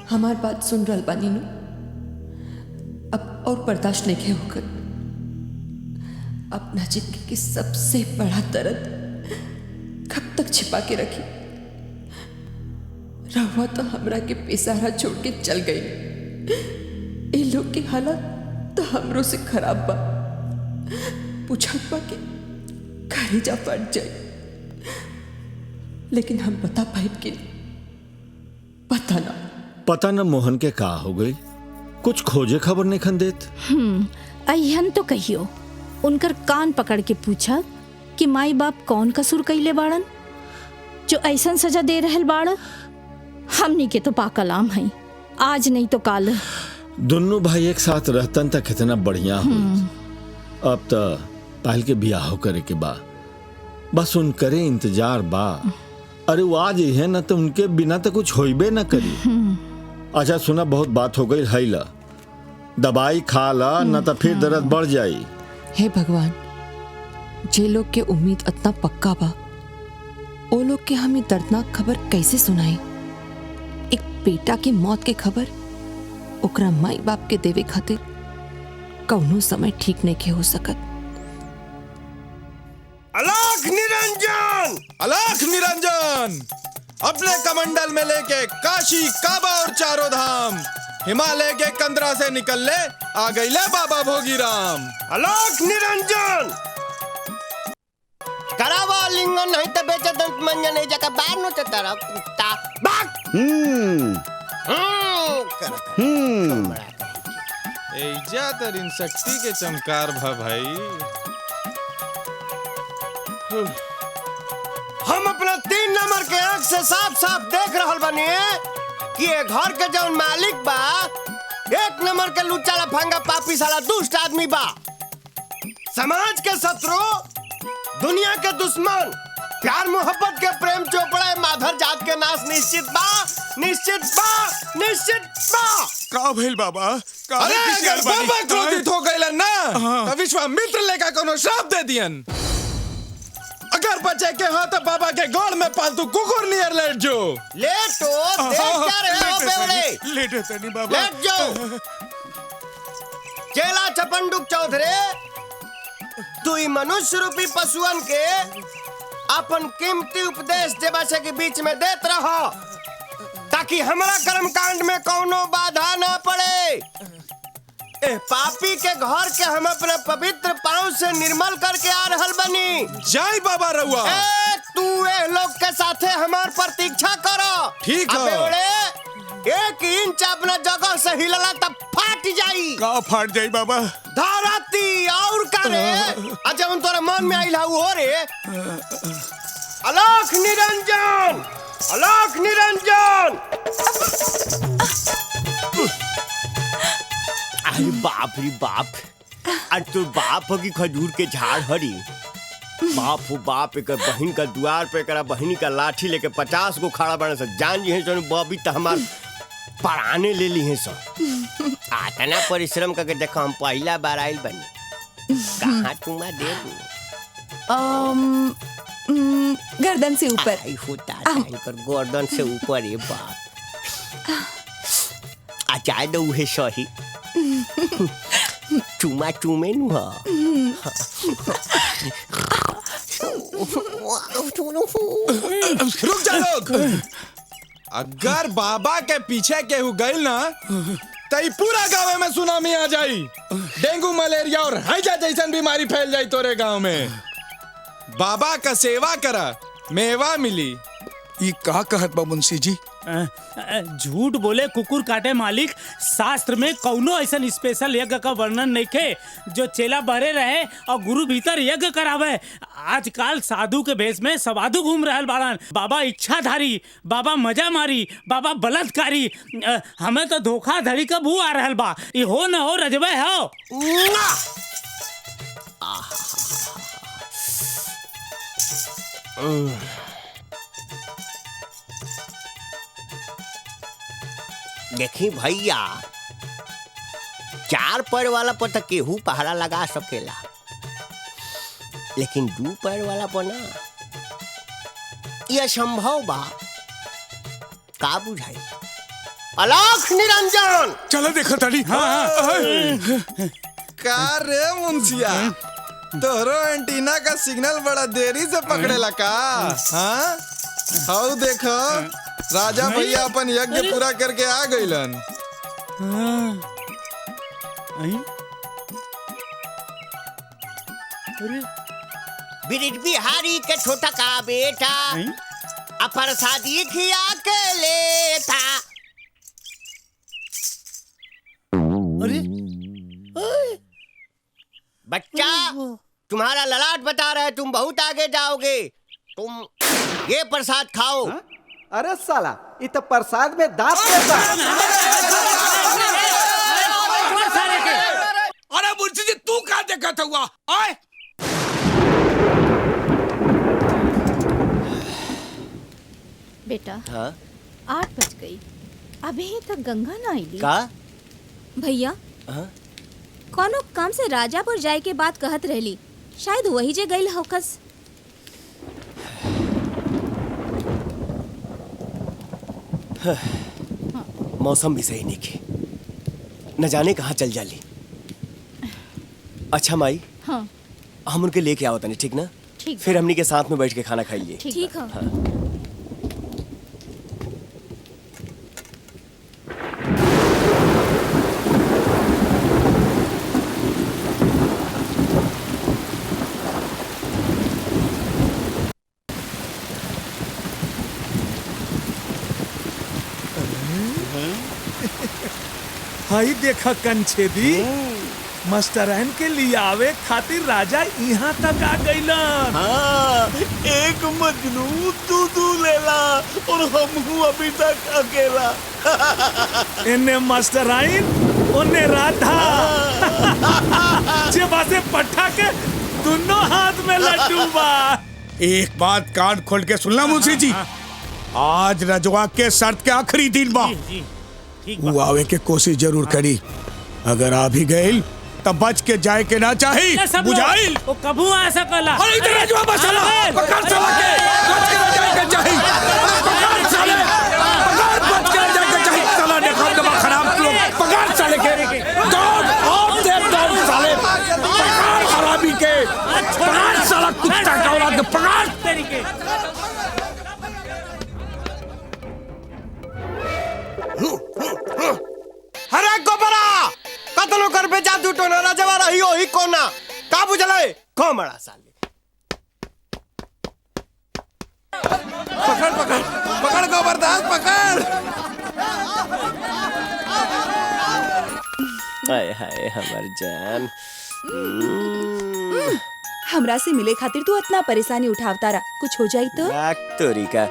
हमार बात सुन रहल बानी नु? अब और बर्दाश्त नहीं के होकर अपना जिंदगी की सबसे बड़ा दर्द कब तक छिपा के रखी। रहुआ तो हमरा के बेसहारा छोड़ के चल गई। ये लोग की हालत तो हमरों से खराब बा। पूछत बा के कलेजा फट जाए, लेकिन हम बता पाए कि पता न मोहन के का हो गई, कुछ खोजे खबर नहीं खन देत। अहन तो कहियो, उनकर कान पकड़ के पूछा कि माई बाप कौन कसूर कैले बाड़न जो ऐसन सजा दे रहल बाड़। हमनी के तो पाकलाम है, आज नहीं तो काल। दोनों भाई एक साथ रहतन तक कितना बढ़िया हो। अब तो पहल के बियाह करे के बा, बस उन करे इंतजार बा। अरे वो आज है ना तो उनके बिना तो कुछ होइबे ना करी। अच्छा सुना, बहुत बात हो गई है, ला दवाई खा ला, ना तो फिर दर्द बढ़ जाई। हे भगवान, जे लोग के उम्मीद इतना पक्का बा ओ लोग के हमें दर्दनाक खबर कैसे सुनाई। एक बेटा के मौत के खबर ओकरा माई बाप के देवे खातिर कौनो समय ठीक नहीं के हो सकत। अलाख निरंजन, अलाख निरंजन अपने कमंडल में लेके काशी, काबा और चारों धाम हिमालय के कंदरा से निकल ले आ गई ले बाबा भोगीराम। अलाख निरंजन करावा लिंगन नहीं तो बेचे दंत मंजन नहीं जगह बाहर नो चतारा कुत्ता बाग। एजा तरीन शक्ति के चमकार भा भाई। हम अपना 3 नंबर के आंख से साफ साफ देख रहल बानी कि ये घर के जौन मालिक बा 1 नंबर के लुच्चा लफंगा पापी साला दुष्ट आदमी बा। समाज के शत्रु, दुनिया के दुश्मन, प्यार मोहब्बत के प्रेम चोपड़ा माधर जात के नाश निश्चित बा, निश्चित बा, निश्चित बा। का भइल बाबा? अरे अगर बाबा क्रोधित हो गइलन ना तो विश्वामित्र लेका कोनो श्राप दे दियन। अगर बचे के हो तो बाबा के गोड़ में पालतू कुकुर नियर लेट जो। लेटो, देख क्या रहे हो बेवड़े? लेटे तनी बाबा। लेट जाओ। चेला चपंडुक चौधरी, तू ही मनुष्य रूपी पशुअन के अपन कीमती उपदेश देवासे के बीच में देत रहो ताकि हमारा कर्म कांड में कोनो बाधा न पड़े। ए पापी के घर के हम अपने पवित्र पांव से निर्मल करके आ रहल बनी। जय बाबा रउआ। तू ए लोग के साथे हमार प्रतीक्षा करो। ठीक है। अबे 1 इंच अपना जगह से हिलला तब फाट जाई। का फाट जाई बाबा? धरती और का रे? अच्छा उन तोरा मन में आइल हो रे। अलाख निरंजन, अलाख निरंजन। अरे बाप रे बाप, आज तो बाप हो कि खजूर के झाड़ हरी। बाप हो बाप, एक बहन का द्वार पे करा बहनी का लाठी लेके 50 को खड़ा बने से जान जी है जो बॉबी तो हमार पराने ले ली है सो। आतना परिश्रम करके देखो हम पहला बार आइल बनी। कहाँ तुम दे गर्दन से ऊपर। गर्दन से ऊपर है बाप। आचार दो है सही। चुमा चुमे नु रुक जा लोग। अगर बाबा के पीछे केहू गइल ना तो पूरा गाँव में सुनामी आ जाई। डेंगू, मलेरिया और हैजा जैसन बीमारी फैल जाई तोरे गांव में। बाबा का सेवा करा, मेवा मिली। ये का कहत बा मुंशी जी? झूठ बोले कुकुर काटे मालिक। शास्त्र में कौनो ऐसा स्पेशल यज्ञ का वर्णन नहीं के जो चेला बहरे रहे और गुरु भीतर यज्ञ करावे। आजकल साधु के भेष में सवाधु घूम रहल बाड़न। बाबा इच्छाधारी, बाबा मजा मारी, बाबा बलात्कारी। हमें तो धोखाधड़ी का भू आ रहल बा। ये हो न हो रजबे हो। देखी भैया, 4 पैर वाला पर तक केहू पहरा लगा सकेला, लेकिन 2 पैर वाला पर ना यह संभव बा। का बुझाई? अलाख निरंजन चलो देखो ताली। का रे मुंशिया, तोरो एंटीना का सिग्नल बड़ा देरी से पकड़ेला का? हाँ हाउ देखो, राजा भैया अपन यज्ञ पूरा करके आ गइलन। ब्रिज बिहारी के छोटा का बेटा प्रसादी खिया के लेता। बच्चा, तुम्हारा ललाट बता रहा है तुम बहुत आगे जाओगे। तुम ये प्रसाद खाओ। अरे साला, ये तो प्रसाद में दांत कैसा? अरे मुंशी जी, तू कहाँ देखा था हुआ? आए बेटा, हाँ? 8 बज गई, अभी तक गंगा ना आई। का भैया, हाँ? कोनो काम से राजापुर जाए के बात कहत रहली। शायद वही जे गई होकस। मौसम भी सही नहीं के, न जाने कहाँ चल जाली। अच्छा माई, हाँ हम उनके लेके आओ तनी, ठीक ना? ठीक। फिर हमनी के साथ में बैठ के खाना खाइए। ठीक है। हाँ। हाई देखा कंछेदी, मास्टरन के लिए आवे खातिर राजा यहाँ तक आ गईलन। हाँ, एक मजनू तू लेला और हम अभी तक अकेला। इन्ने मास्टराइन, उन्ने राधा। जेबा से पट्टा के दोनों हाथ में लड्डू बा। एक बात कान खोल के सुनना मुंशी जी, आज रजवा के शर्त के आखिरी दिन बा। वो आवे के कोशिश जरूर करी, अगर आ भी गई तब बच के जाए के ना चाही, बुझाइल? वो कबू आ सकला। अरे इधर रजवा बसला, पकड़ चला के, बच के ना जाए के चाही। पकड़ साले, पकड़ बच के ना जाए के चाही। साला देखो दबा खराब लोग, पकड़ साले के, दौड़ और दे दौड़ साले, पकड़ हरामी के, पकड़ साला कुत्ता का औलाद के, पकड़ तरीके। अरे गोबरा कतलो कर पे जादू टोना राजवा रही हो ही कोना का बुझले को मड़ा साले। पकड़ पकड़ पकड़ गोबरदास पकड़। हाय हाय हमर जान। हमरा से मिले खातिर तू इतना परेशानी उठावता रहा, कुछ हो जाई तो? तोरिका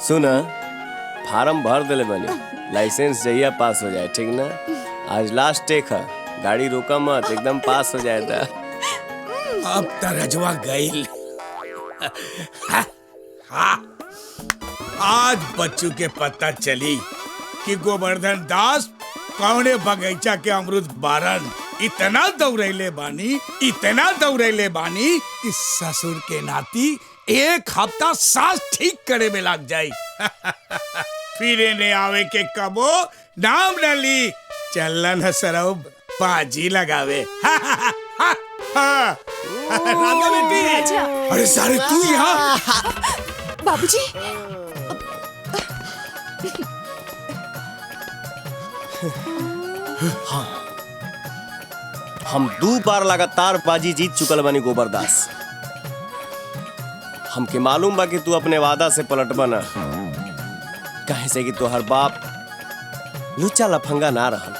सुना, फार्म भर दिले बनी, लाइसेंस जहिया पास हो जाए, ठीक ना? आज लास्ट टेक है, गाड़ी रोका मत, एकदम पास हो जाएगा। अब तरजवा गईल। आज बच्चू के पता चली कि गोवर्धन दास कौने बगीचा के अमरुद बारन इतना दौड़ैले बानी, इतना दौड़ैले बानी कि ससुर के नाती एक हफ्ता सांस ठीक करे में लग जाई। फिर इन्हें आवे के कबो नाम न ली, चलन है सरौ बाजी लगावे। राधा बेटी, अरे सारे तू यहाँ? बाबूजी, हाँ, हम 2 बार लगातार बाजी जीत चुकल बानी गोबरदास। हमके मालूम बा कि तू अपने वादा से पलट बना, कहे से कि तोहर बाप लुच्चा लफंगा ना रहल।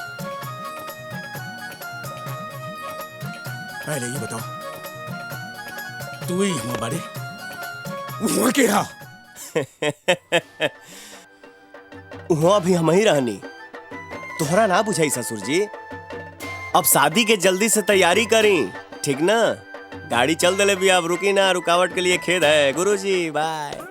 पहले ये बताओ, तू ही हम बारे वहाँ के रहा? वहाँ भी हम ही रहनी, तोहरा ना बुझाई ससुर जी। अब शादी के जल्दी से तैयारी करी, ठीक ना? गाड़ी चल दले भी, अब रुकी ना, रुकावट के लिए खेद है। गुरुजी बाय।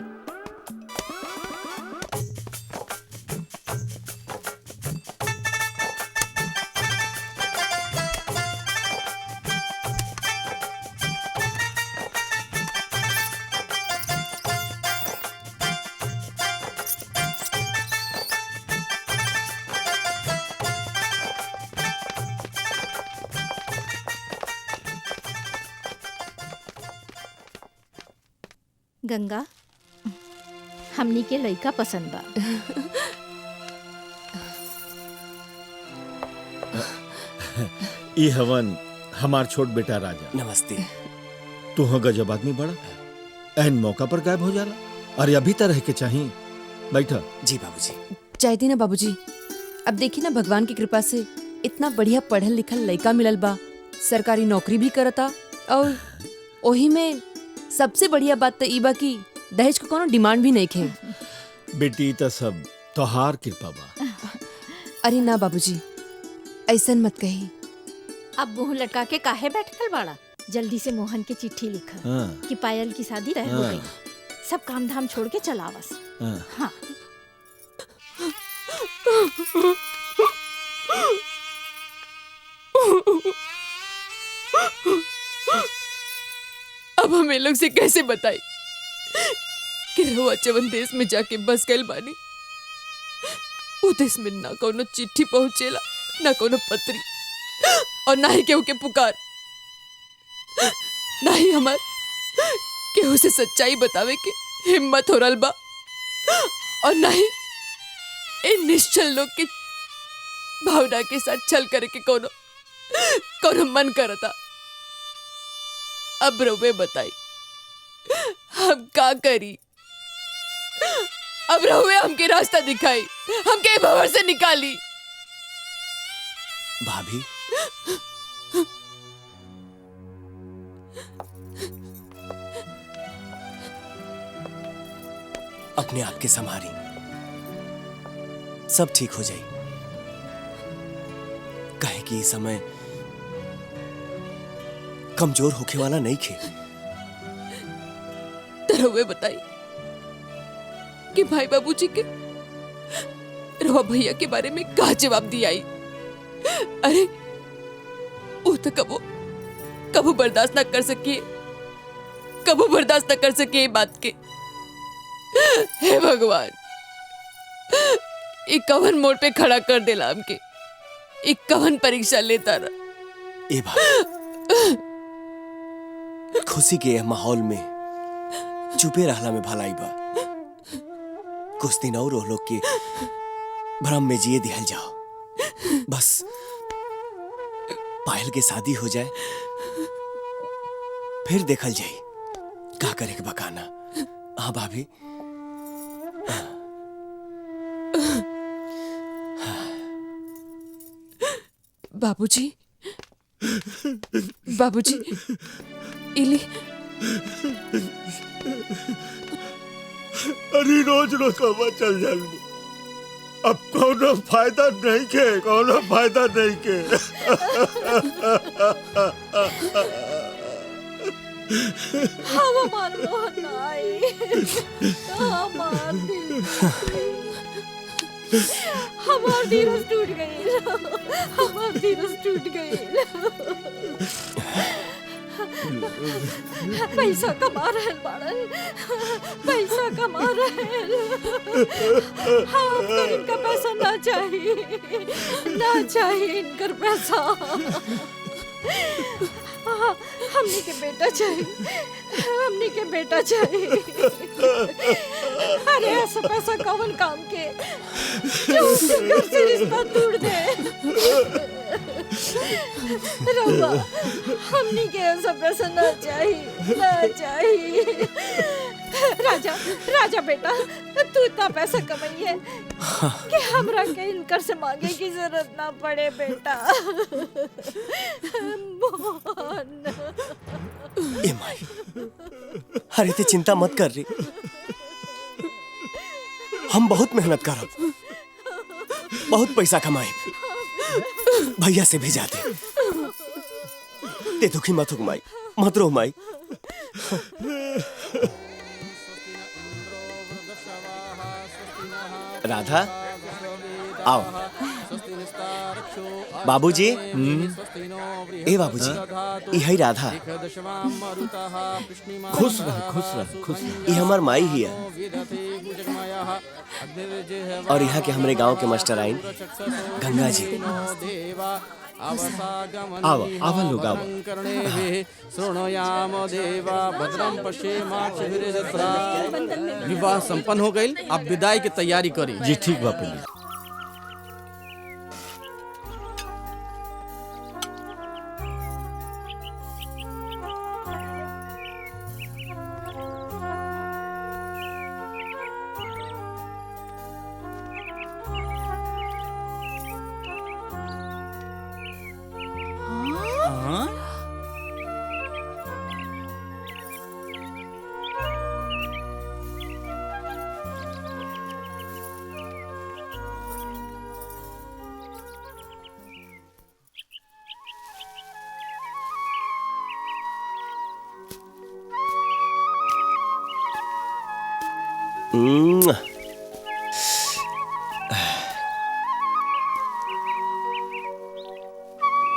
गंगा, हमनी के लइका पसंद बा। ई हवन हमार छोट बेटा राजा। नमस्ते। तू हो गजब आदमी बड़ा, एन मौका पर गायब हो जाला। अरे अभी तो रह के चाहिए, बैठा। जी बाबूजी। चाहती ना बाबूजी, अब देखी ना भगवान की कृपा से इतना बढ़िया पढ़ल लिखल लड़का मिलल बा, सरकारी नौकरी भी करता, और ओही में सबसे बढ़िया बात तो ई बा कि दहेज को कोनो डिमांड भी नहीं खे। बेटी तो सब तोहार कृपा बा। अरे ना बाबूजी, ऐसन मत कही। अब मुंह लटका के काहे बैठल बाड़ा? जल्दी से मोहन के चिट्ठी लिखा कि पायल की शादी रह हो गई, सब काम धाम छोड़ के चलावस। हाँ। अब हम ये लोग से कैसे बताई कि रहुआ जवन देश में जाके बस गए बानी, वो देश में ना कोनो चिट्ठी पहुंचेला, ना कोनो पत्री, और ना ही केहू के पुकार, ना ही हमार केहू से सच्चाई बतावे के हिम्मत हो रहा बा, और ना ही इन निश्चल लोग के भावना के साथ छल करे के कोनो मन करता। अब रउवे बताई हम का करी? अब रहुए हमके रास्ता दिखाई, हमके भंवर से निकाली। भाभी, अपने आप के संभारी, सब ठीक हो जाए। कहे कि इस समय कमजोर होके वाला नहीं खे। रहुए बताई कि भाई बाबूजी के रवा भैया के बारे में का जवाब दिया? अरे वो तो कबो बर्दाश्त ना कर सकिए, कबो बर्दाश्त ना कर सकिए बात के। हे भगवान, एक कवन मोड़ पे खड़ा कर देला हमके, एक कवन परीक्षा लेता रहा। ए भाई, खुशी के माहौल में चुपे रहला में भलाई बा। कुछ दिन और लोग के भ्रम में जिए दिहल जाओ। बस पायल के शादी हो जाए, फिर देखल जाए का करे के बकाना। हाँ भाभी, बाबूजी, बाबूजी, इली अरे रोज रोज कब चल जालू, अब कोनो फायदा नहीं के, कोनो फायदा नहीं के। हमार मोहन आई, हमार दिल, हमार धीरज टूट गई, हमार धीरज टूट गई। पैसा कमा रहे बाड़न, पैसा कमा रहे। हमको इनका पैसा ना चाहिए, ना चाहिए इनका पैसा। हमने के बेटा चाहिए, हमने के बेटा चाहिए। अरे ऐसा पैसा कौन काम के जो उसके घर से रिश्ता तोड़ दे। रवा, हमने के ऐसा पैसा ना चाहिए, ना चाहिए। राजा, राजा बेटा, तू इतना पैसा कमाई है कि हमरा के इनकर से मांगे की जरूरत ना पड़े बेटा। मोहन, ए माई, अरे ते चिंता मत कर रही, हम बहुत मेहनत करब, बहुत पैसा कमाए, भैया से भेजा दे। ते दुखी मत हो माई, मत रो माई। राधा, आओ। बाबूजी, ए बाबूजी, यही राधा। खुश रह, खुश रह, खुश रह। ये हमार माई ही है, और यहाँ के हमारे गांव के मास्टर आइन गंगा जी। आवा, आवा लोग आवा। विवाह संपन्न हो गई, अब विदाई की तैयारी करी। जी ठीक बा पंडित।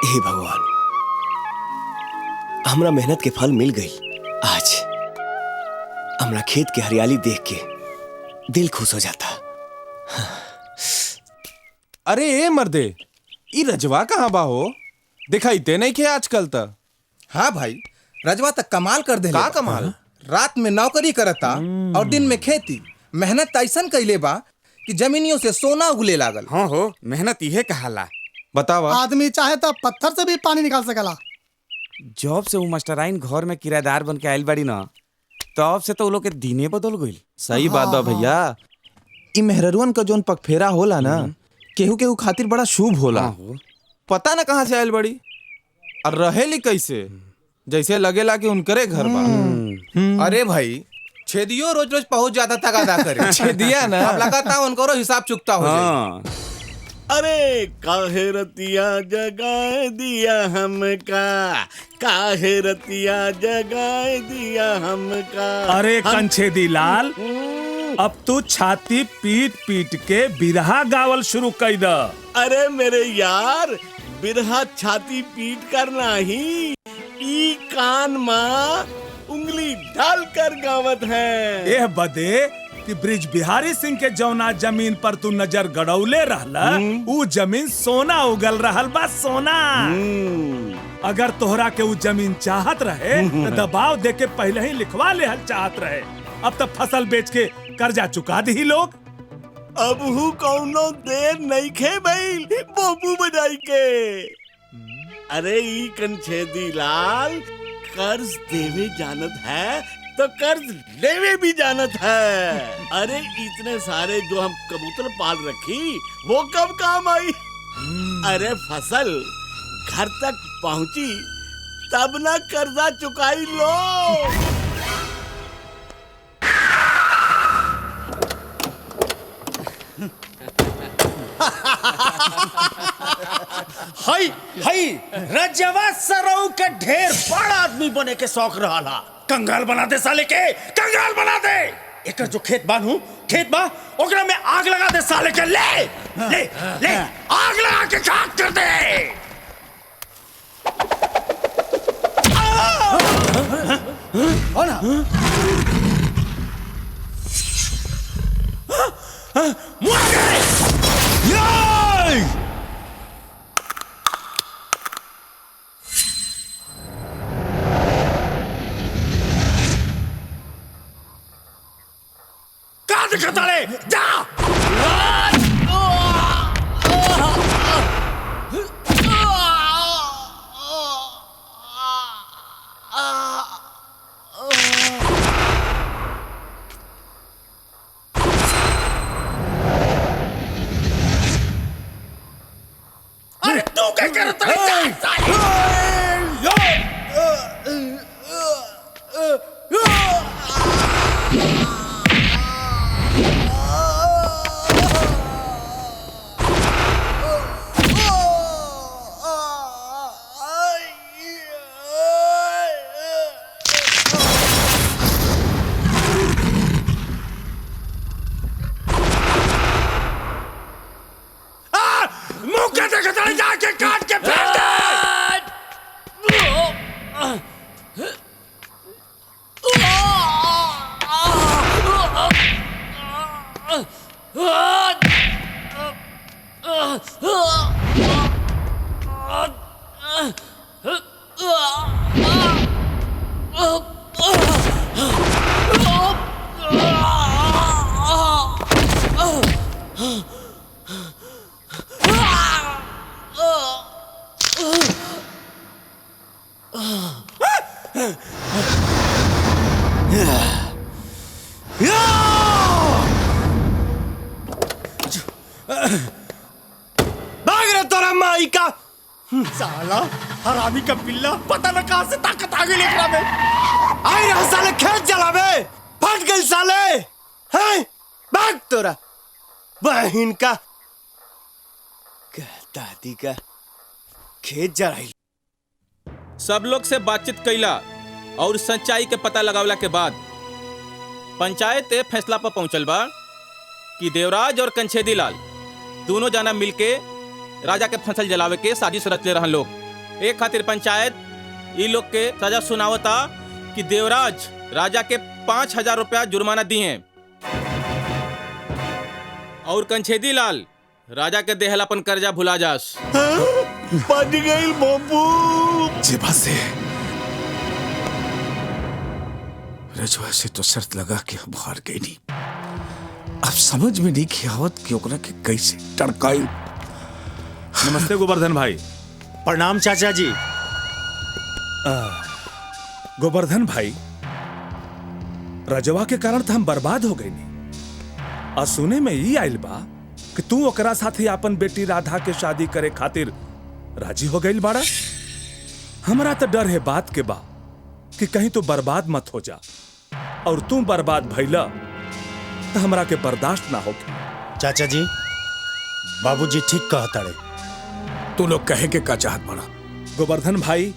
हे भगवान, हमरा मेहनत के फल मिल गई। आज हमरा खेत की हरियाली देख के दिल खुश हो जाता। अरे ए मर्दे, ई रजवा कहाँ बा हो? दिखाई दे नहीं खे आजकल तक। हाँ भाई, रजवा तक कमाल कर दे। का कमाल? रात में नौकरी करता और दिन में खेती। मेहनत ऐसन कैले बा कि जमीनियों से सोना उगले लागल। हाँ हो, मेहनत इहे कहाला। बतावा। आदमी चाहे तो पत्थर से भी पानी निकाल सकला। जॉब से वो मास्टराइन घर में किराएदार बन के आयल बाड़ी ना, तब से तो वो लोग के दिने बदल गइल। सही बात बा भैया। ई मेहररुअन का जोन पगफेरा होला ना, केहू केहू खातिर बड़ा शुभ होला। पता ना कहाँ से आयल बड़ी और रहेली कैसे, जैसे लगेला कि उनकरे घर बा। अरे भाई, छेदियो रोज रोज पहुंच जाता तगादा करे। छेदिया ना, अब लगाता उनको हिसाब चुकता हो जाए। अरे काहे रतिया जगाए दिया हमका, काहे रतिया जगाए दिया हमका। अरे कंछेदी लाल, अब तू छाती पीट पीट के बिरहा गावल शुरू कर द। अरे मेरे यार, बिरहा छाती पीट कर नहीं, ई कान माँ उंगली डाल कर गावत है। एह बदे कि ब्रिज बिहारी सिंह के जौना जमीन पर तू नजर गड़ौले रहला, ऊ जमीन सोना उगल रहल बा, सोना। अगर तोहरा के ऊ जमीन चाहत रहे तो दबाव दे के पहले ही लिखवा ले चाहत रहे। अब तक फसल बेच के कर्जा चुका दी लोग। अब हु कौनो देर नहीं खे भइल बाबू बजाई के। अरे ई कंछेदी लाल, कर्ज देवे जानत है तो कर्ज लेवे भी जानत है। अरे इतने सारे जो हम कबूतर पाल रखी, वो कब काम आई? अरे फसल घर तक पहुंची तब ना कर्जा चुकाई लो। हाय हाय, रजवा सरऊ के ढेर बड़ा आदमी बने के शौक रहा। कंगाल बना दे साले के, कंगाल बना दे। एक जो खेत बानू, खेत बा, ओकरा में आग लगा दे साले के। ले ले ले, आग लगा के खाक कर दे। दिखताले जा। अरे तू क्या करता है? जाके काट के फेंक दे। भाग रे तोरा माई का साला हरामी का पिल्ला, पता न कहां से ताकत आ गई एकरा में। आई रहा साले खेत जलावे, फट गई साले। हैं भाग तोरा बहन का दादी का खेत जराई। सब लोग से बातचीत कैला और सच्चाई के पता लगावला के बाद पंचायत ए फैसला पर पहुंचल बा कि देवराज और कंछेदी लाल दोनों जना मिलके राजा के फसल जलावे के साजिश रच ले रहन लोग। एक खातिर पंचायत ई लोग के सजा सुनावता कि देवराज राजा के 5,000 रुपया जुर्माना दिए और कंछेदी लाल राजा के देहल अपन कर्जा भुला जास। बच गई बाबू। जेबा से रजवा से तो शर्त लगा के हम हार गई नहीं। अब समझ में नहीं की आवत कि ओकरा के कैसे टड़काई। नमस्ते गोवर्धन भाई। प्रणाम चाचा जी। गोवर्धन भाई, रजवा के कारण तो हम बर्बाद हो गए नहीं। और सुने में ये आइल बा कि तू ओकरा साथे अपन बेटी राधा के शादी करे खातिर राजी हो गई बाड़ा। हमरा तो डर है बात के बा कि कहीं तू बर्बाद मत हो जा, और तू बर्बाद भइला तो हमरा के बर्दाश्त ना होगी। चाचा जी, बाबूजी ठीक कहता रे। तू लोग कहे के का चाहत बड़ा? गोवर्धन भाई,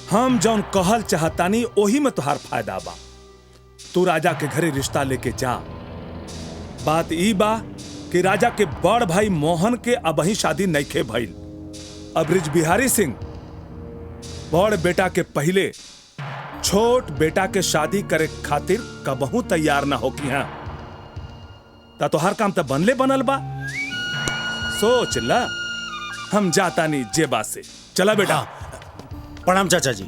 हम जौन कहल चाहतानी ओही में तुहार फायदा बा। तू राजा के घरे रिश्ता लेके जा। बात ई बा कि राजा के बड़ भाई मोहन के अबही शादी नइखे भइल। अब ब्रिज बिहारी सिंह बड़ बेटा के पहले छोट बेटा के शादी करे खातिर कबहू तैयार ना होकी हैं। ता तोहार काम तो बनले बनल बा। सोच ला, हम जाता नहीं जेबा से। चला बेटा। प्रणाम चाचा जी।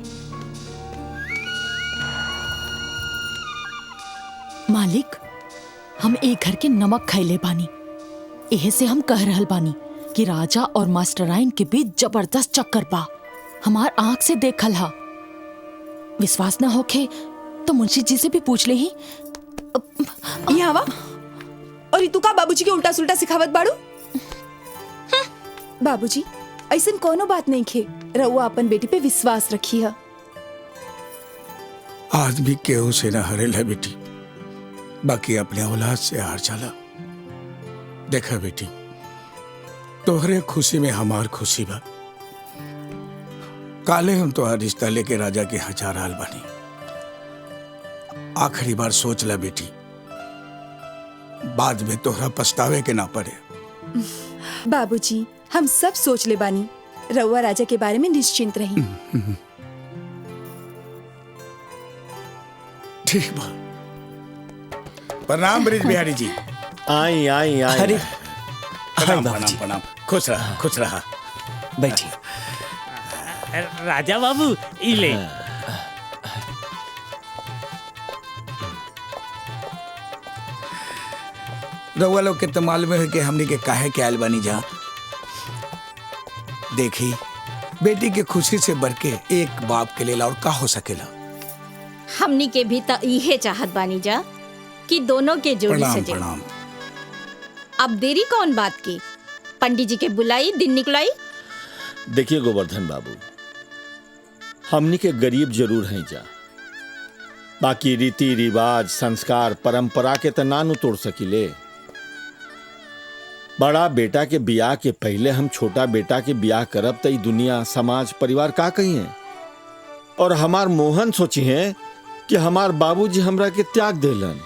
मालिक, हम एक घर के नमक खैले बानी। एहे से हम कह रहल बानी कि राजा और मास्टराइन के बीच जबरदस्त चक्कर बा। हमार आंख से देखल हा। विश्वास ना होखे तो मुंशी जी से भी पूछ ले ही। ये हवा और तू का बाबूजी के उल्टा सुल्टा सिखावत बाड़ू? बाबूजी, ऐसन कोनो बात नहीं खे। रउआ अपन बेटी पे विश्वास रखी है। आदमी केहू से ना हरेल है बेटी, बाकी अपने औलाद से हार जाला। देखा बेटी, तोहरे खुशी में हमार खुशी बा। काले हम तो रिश्ता लेके राजा के यहाँ जा रहल बानी। आखिरी बार सोच ला बेटी, बाद में तोहरा पछतावे के ना पड़े। बाबूजी, हम सब सोच ले बानी। रउआ राजा के बारे में निश्चिंत रही। ठीक बा। प्रणाम ब्रिज बिहारी जी। आई आई आई। अरे प्रणाम प्रणाम प्रणाम। खुश रहा, खुश रहा। बैठिए। राजा बाबू, इले। रउआ लोग के तो मालूम है कि हमनी के काहे के आयल बानी जा। देखी, बेटी के खुशी से बढ़ के एक बाप के लिए और का हो सकेला। हमनी के भी तो इहे चाहत बानी जा कि दोनों के जोड़ी प्रणाम सजे। प्रणाम। अब देरी कौन बात की? पंडित जी के बुलाई, दिन निकलाई। देखिए गोवर्धन बाबू, हमनी के गरीब जरूर हैं जा, बाकी रीति रिवाज संस्कार परंपरा के तो ना नु तोड़ सकिले। बड़ा बेटा के बियाह के पहले हम छोटा बेटा के बियाह करब तो दुनिया समाज परिवार का कही है। और हमार मोहन सोची है कि हमार बाबूजी हमरा के त्याग देलन।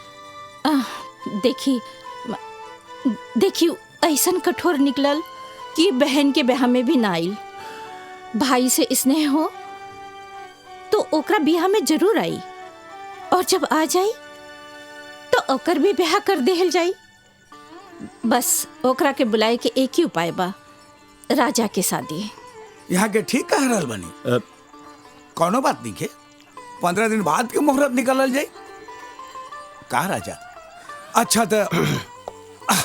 देखी ऐसन कठोर निकलल कि बहन के ब्याह में भी ना आइल। भाई से स्नेह हो तो ओकरा ब्याह में जरूर आई, और जब आ जाई तो ओकर भी ब्याह कर देहल जाई। बस ओकरा के बुलाए के एक ही उपाय बा, राजा के शादी। यहाँ के ठीक कह रहल बनी। कोनो बात नहीं के 15 दिन बाद के मुहूर्त निकलल जाए का राजा? अच्छा तो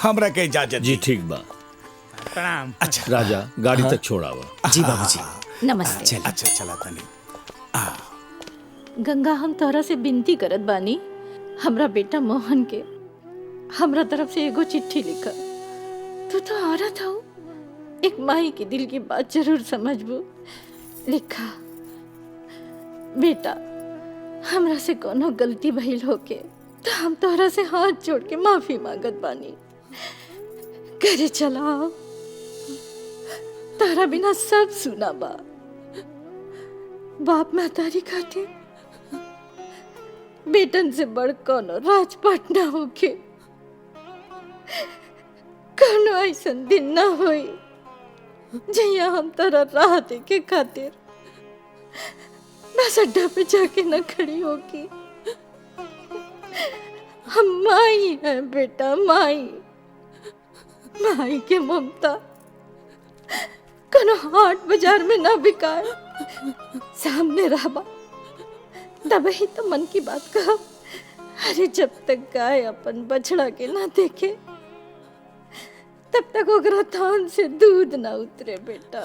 हमरा के इजाजत जी। ठीक बा। प्रणाम। अच्छा राजा, गाड़ी तक छोड़ावा। जी बाबूजी। नमस्ते। अच्छा चला तनी। गंगा, हम तोहरा से विनती करत बानी, हमरा बेटा मोहन के हमरा तरफ से एगो चिट्ठी लिखा। तू तो औरत हो, एक माई के दिल की बात जरूर समझबू। लिखा, बेटा हमरा से कोनो गलती भइल होके तो हम तोहरा से हाथ जोड़ के माफी मांगत बानी। घरे चलाओ, तारा बिना सब सुना बा। बाप महतारी खातिर बेटन से बड़ कोनो राजपाट ना होके। कोनो ऐसन दिन ना होई जहिया हम तोरा राह देखे खातिर बस अड्डा पे जाके न खड़ी होगी। हम माई है बेटा, माई। माई के ममता कनो हाट बाजार में ना बिकाए, सामने रहबा तब ही तो मन की बात कहा। अरे जब तक गाय अपन बछड़ा के ना देखे तब तक ओकरा थान से दूध ना उतरे बेटा।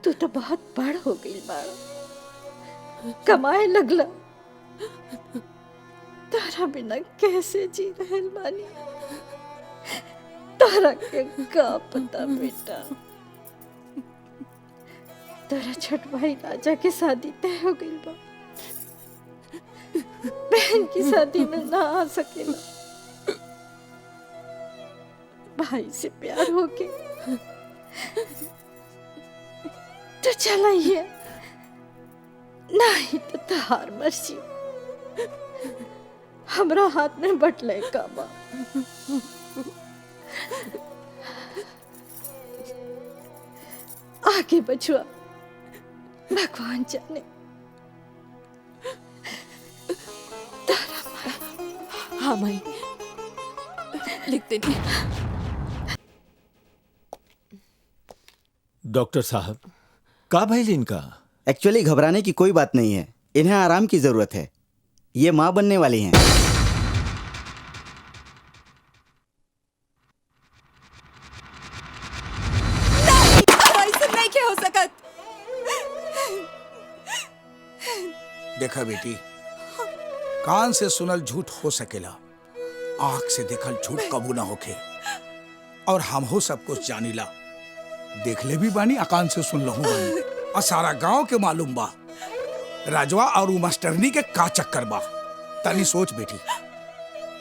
तू तो बहुत बड़ हो गई बाड़ा, कमाए लगला। तारा बिना कैसे जी रहल बानी, तारा के का पता बेटा। तारा छोट भाई राजा के शादी तय हो गई बा, बहन की शादी में ना आ सकेला। भाई से प्यार होके तो चलाइए, नहीं तो तहार मर्जी। हमरा हाथ में बटले का बा। आगे बचुआ भगवान जाने। हाँ माई, लिख देनी। डॉक्टर साहब, का भइल इनका? एक्चुअली घबराने की कोई बात नहीं है, इन्हें आराम की जरूरत है। ये माँ बनने वाली हैं। नहीं हो सकत। देखा बेटी, कान से सुनल झूठ हो सकेला, आंख से देखल झूठ कबू ना होके। और हम हो सब कुछ जानीला, देखले भी बानी, अकान से सुन लहू बानी, और सारा गांव के मालूम बा राजवा और मास्टरनी के का चक्कर बा। तनी सोच बेटी,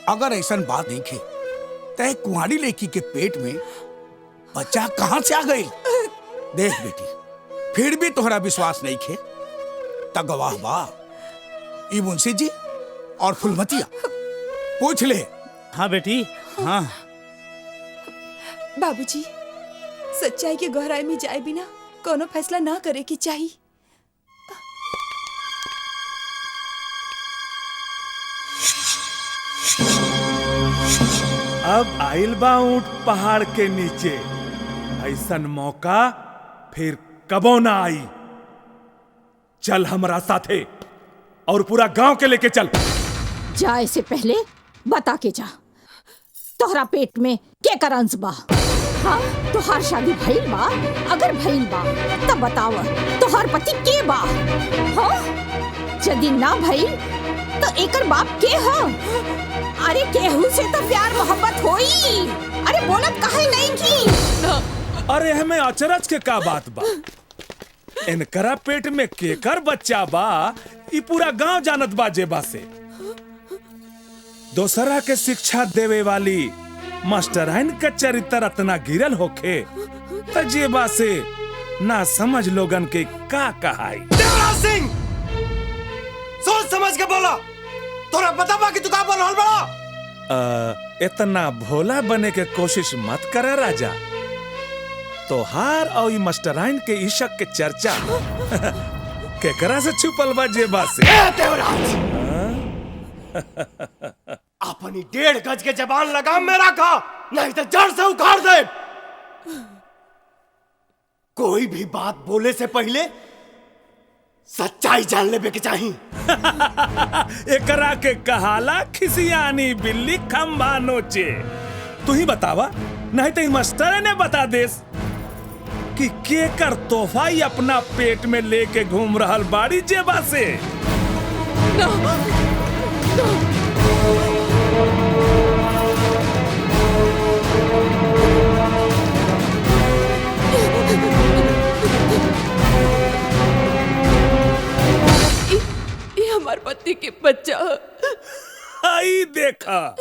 अगर ऐसन बात नहीं खे तय कुंवारी लड़की के पेट में बच्चा कहां से आ गई? देख बेटी, फिर भी तोहरा विश्वास नहीं खे त गवाह बा ई मुंशी जी और फुलमतिया, पूछ ले। हाँ बेटी, हाँ। बाबूजी, सच्चाई के गहराई में जाए बिना कोनो फैसला ना करे की चाहिए। अब आइल बा ऊंट पहाड़ के नीचे, ऐसन मौका फिर कबो ना आई। चल हमरा साथे और पूरा गांव के लेके चल। जाए से पहले बता के जा, तोहरा पेट में के करंस बा? हाँ, तोहार शादी भइल बा? अगर भइल बा तब बताव, तोहार पति के बा? हाँ, यदि ना भइल तो एकर बाप के हा? अरे केहू से तो प्यार मोहब्बत होई। अरे बोलत काहे नहीं की? अरे हमें अचरज के का बात बा? इनकरा पेट में केकर बच्चा बा ई पूरा गांव जानत बा जेबा से। दोसरा के शिक्षा देवे वाली मास्टराइन का चरित्र इतना गिरल होखे त जेबा से ना समझ लोगन के का कहाई। देवराज सिंह, सोच समझ के बोला, तोरा पता बा कि तू का बोल रहल बड़ा? इतना भोला बने के कोशिश मत करे राजा। तोहार और ई मास्टराइन के इशक के चर्चा केकरा से छुपल बा जेबा से? देवराज, अपनी 1.5 गज के जबान लगाम में रखा, नहीं तो जड़ से उखाड़ दे। कोई भी बात बोले से पहले सच्चाई जान लेबे के चाहिए। एकरा के कहाला खिसियानी बिल्ली खंभा नोचे। तू ही बतावा, नहीं तो मास्टर ने बता देस कि केकर तोहफा ही अपना पेट में लेके घूम रहल बाड़ी जेबा से। ये हमारे पति के बच्चा। आई देखा,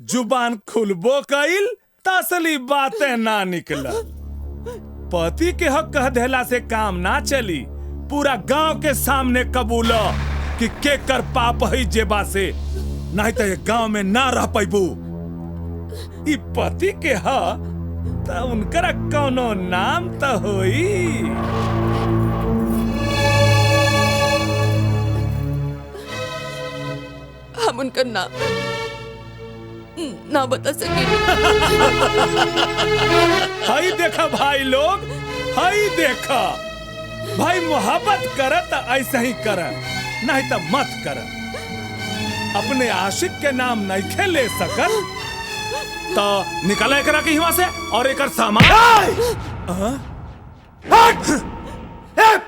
जुबान खुलबो कइल तसली बातें ना निकला। पति के हक कह देला से काम ना चली। पूरा गांव के सामने कबूलो कि केकर पाप है जेबा से, नहीं तो ये गांव में ना रह पैबू। ई पति के ह त उनकरा कौनो नाम तो होई। रमाशंकर ना बता सके। हाई देखा भाई लोग, हाई देखा भाई, मोहब्बत कर तो ऐसा ही कर, नहीं तो मत कर। अपने आशिक के नाम नहीं खे ले सकल तो निकल करा के यहाँ से और एक सामान।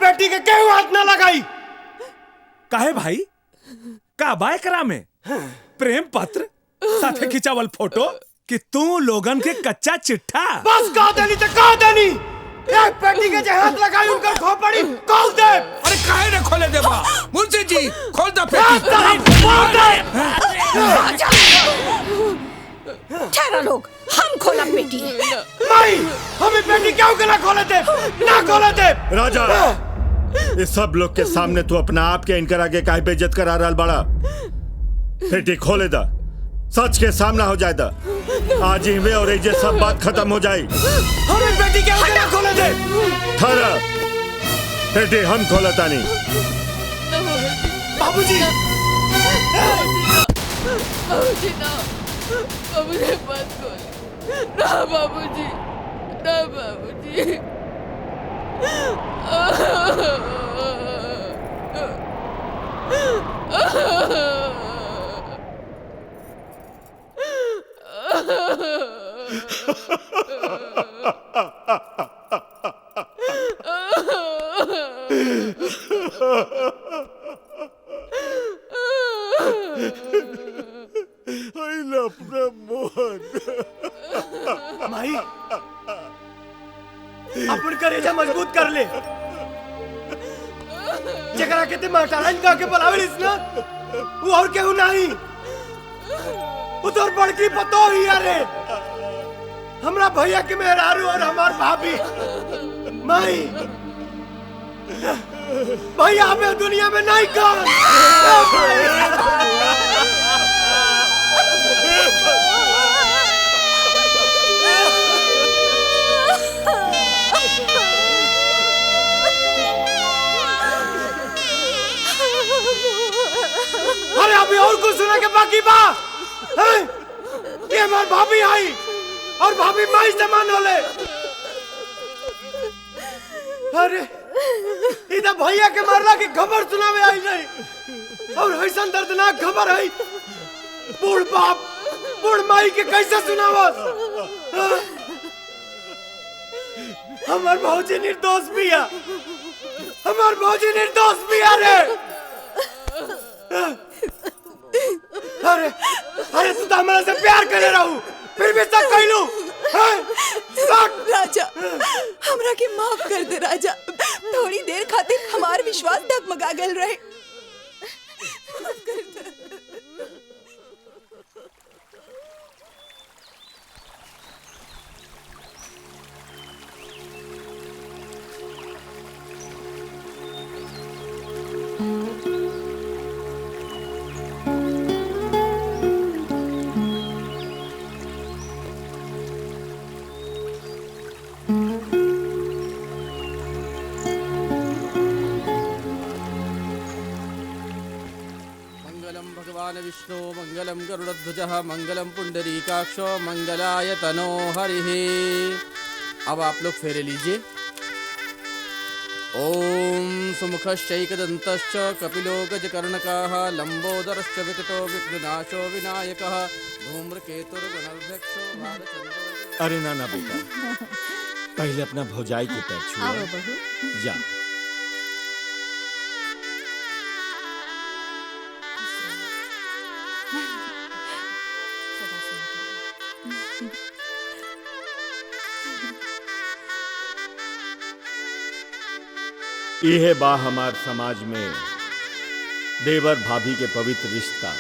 पेटी के क्यों हाथ ना लगाई? काहे भाई, का बाय करा में प्रेम पत्र साथे खिंचावल फोटो कि तू लोगन के कच्चा चिट्ठा। बस कह देनी तो कह देनी, एक पेटी के जे हाथ लगाई उनका खोपड़ी खोल दे। अरे काहे न खोले देबा मुंशी जी, खोल दो पेटी। ठहरा लोग, हम खोला पेटी। नहीं, हमें पेटी क्यों के ना खोले दे, ना खोले दे। राजा, इस सब लोग के सामने तू अपना आप के इनकर आगे काहे बेइज्जत करा रहा बड़ा? पेटी खोले दा, सच के सामना हो जाए दा, आज ही में और ये सब बात खत्म हो जाए। हमें पेटी क्यों के ना खोले दे? ठहरा, पेटी हम खोलता नहीं। बाबूजी, बाबूजी ना, बाबूजी मत खोल ना, बाबूजी ना, बाबूजी। माई, अपन करेजा मजबूत कर ले। जकरा के ते मास्टराइन का के बुलावेलिस ना, वो और केहू नहीं, वो तोर बड़की पतो ही अरे हमरा भैया के मेहरारू और हमार भाभी। माई, भैया हमें दुनिया में नहीं का। अरे अभी और कुछ सुना के बाकी बा? ये हमार भाभी आई और भाभी माई समान होले। अरे इधर भैया के मरला की खबर सुनावे आई नहीं, और ऐसा दर्दनाक खबर है बूढ़ बाप बूढ़ माई के कैसे सुनावस? हमार भौजी निर्दोष बिया, हमार भौजी निर्दोष बिया रे। अरे अरे तू तो हमारे से प्यार करे रहू, फिर भी सब कहलू। राजा, हमरा के माफ कर दे राजा, थोड़ी देर खातिर हमार विश्वास डगमगा गल रहे। माफ कर दे। विष्णु मंगलम गरुड़ध्वजः मंगलम पुंडरीकाक्षो मंगलाय तनो हरिः। अब आप लोग फेरे लीजिए। ओम सुमुखश्चैकदन्तश्च कपिलो गजकर्णकाः लंबोदरश्च विकटो विघ्ननाशो विनायकः धूम्रकेतुर्गुणर्ध्यक्षो भालचन्द्रो। अरे ना ना बेटा, पहले अपना भौजाई के पैर छुआ। आओ बहू। जा। यह बा हमार समाज में देवर भाभी के पवित्र रिश्ता।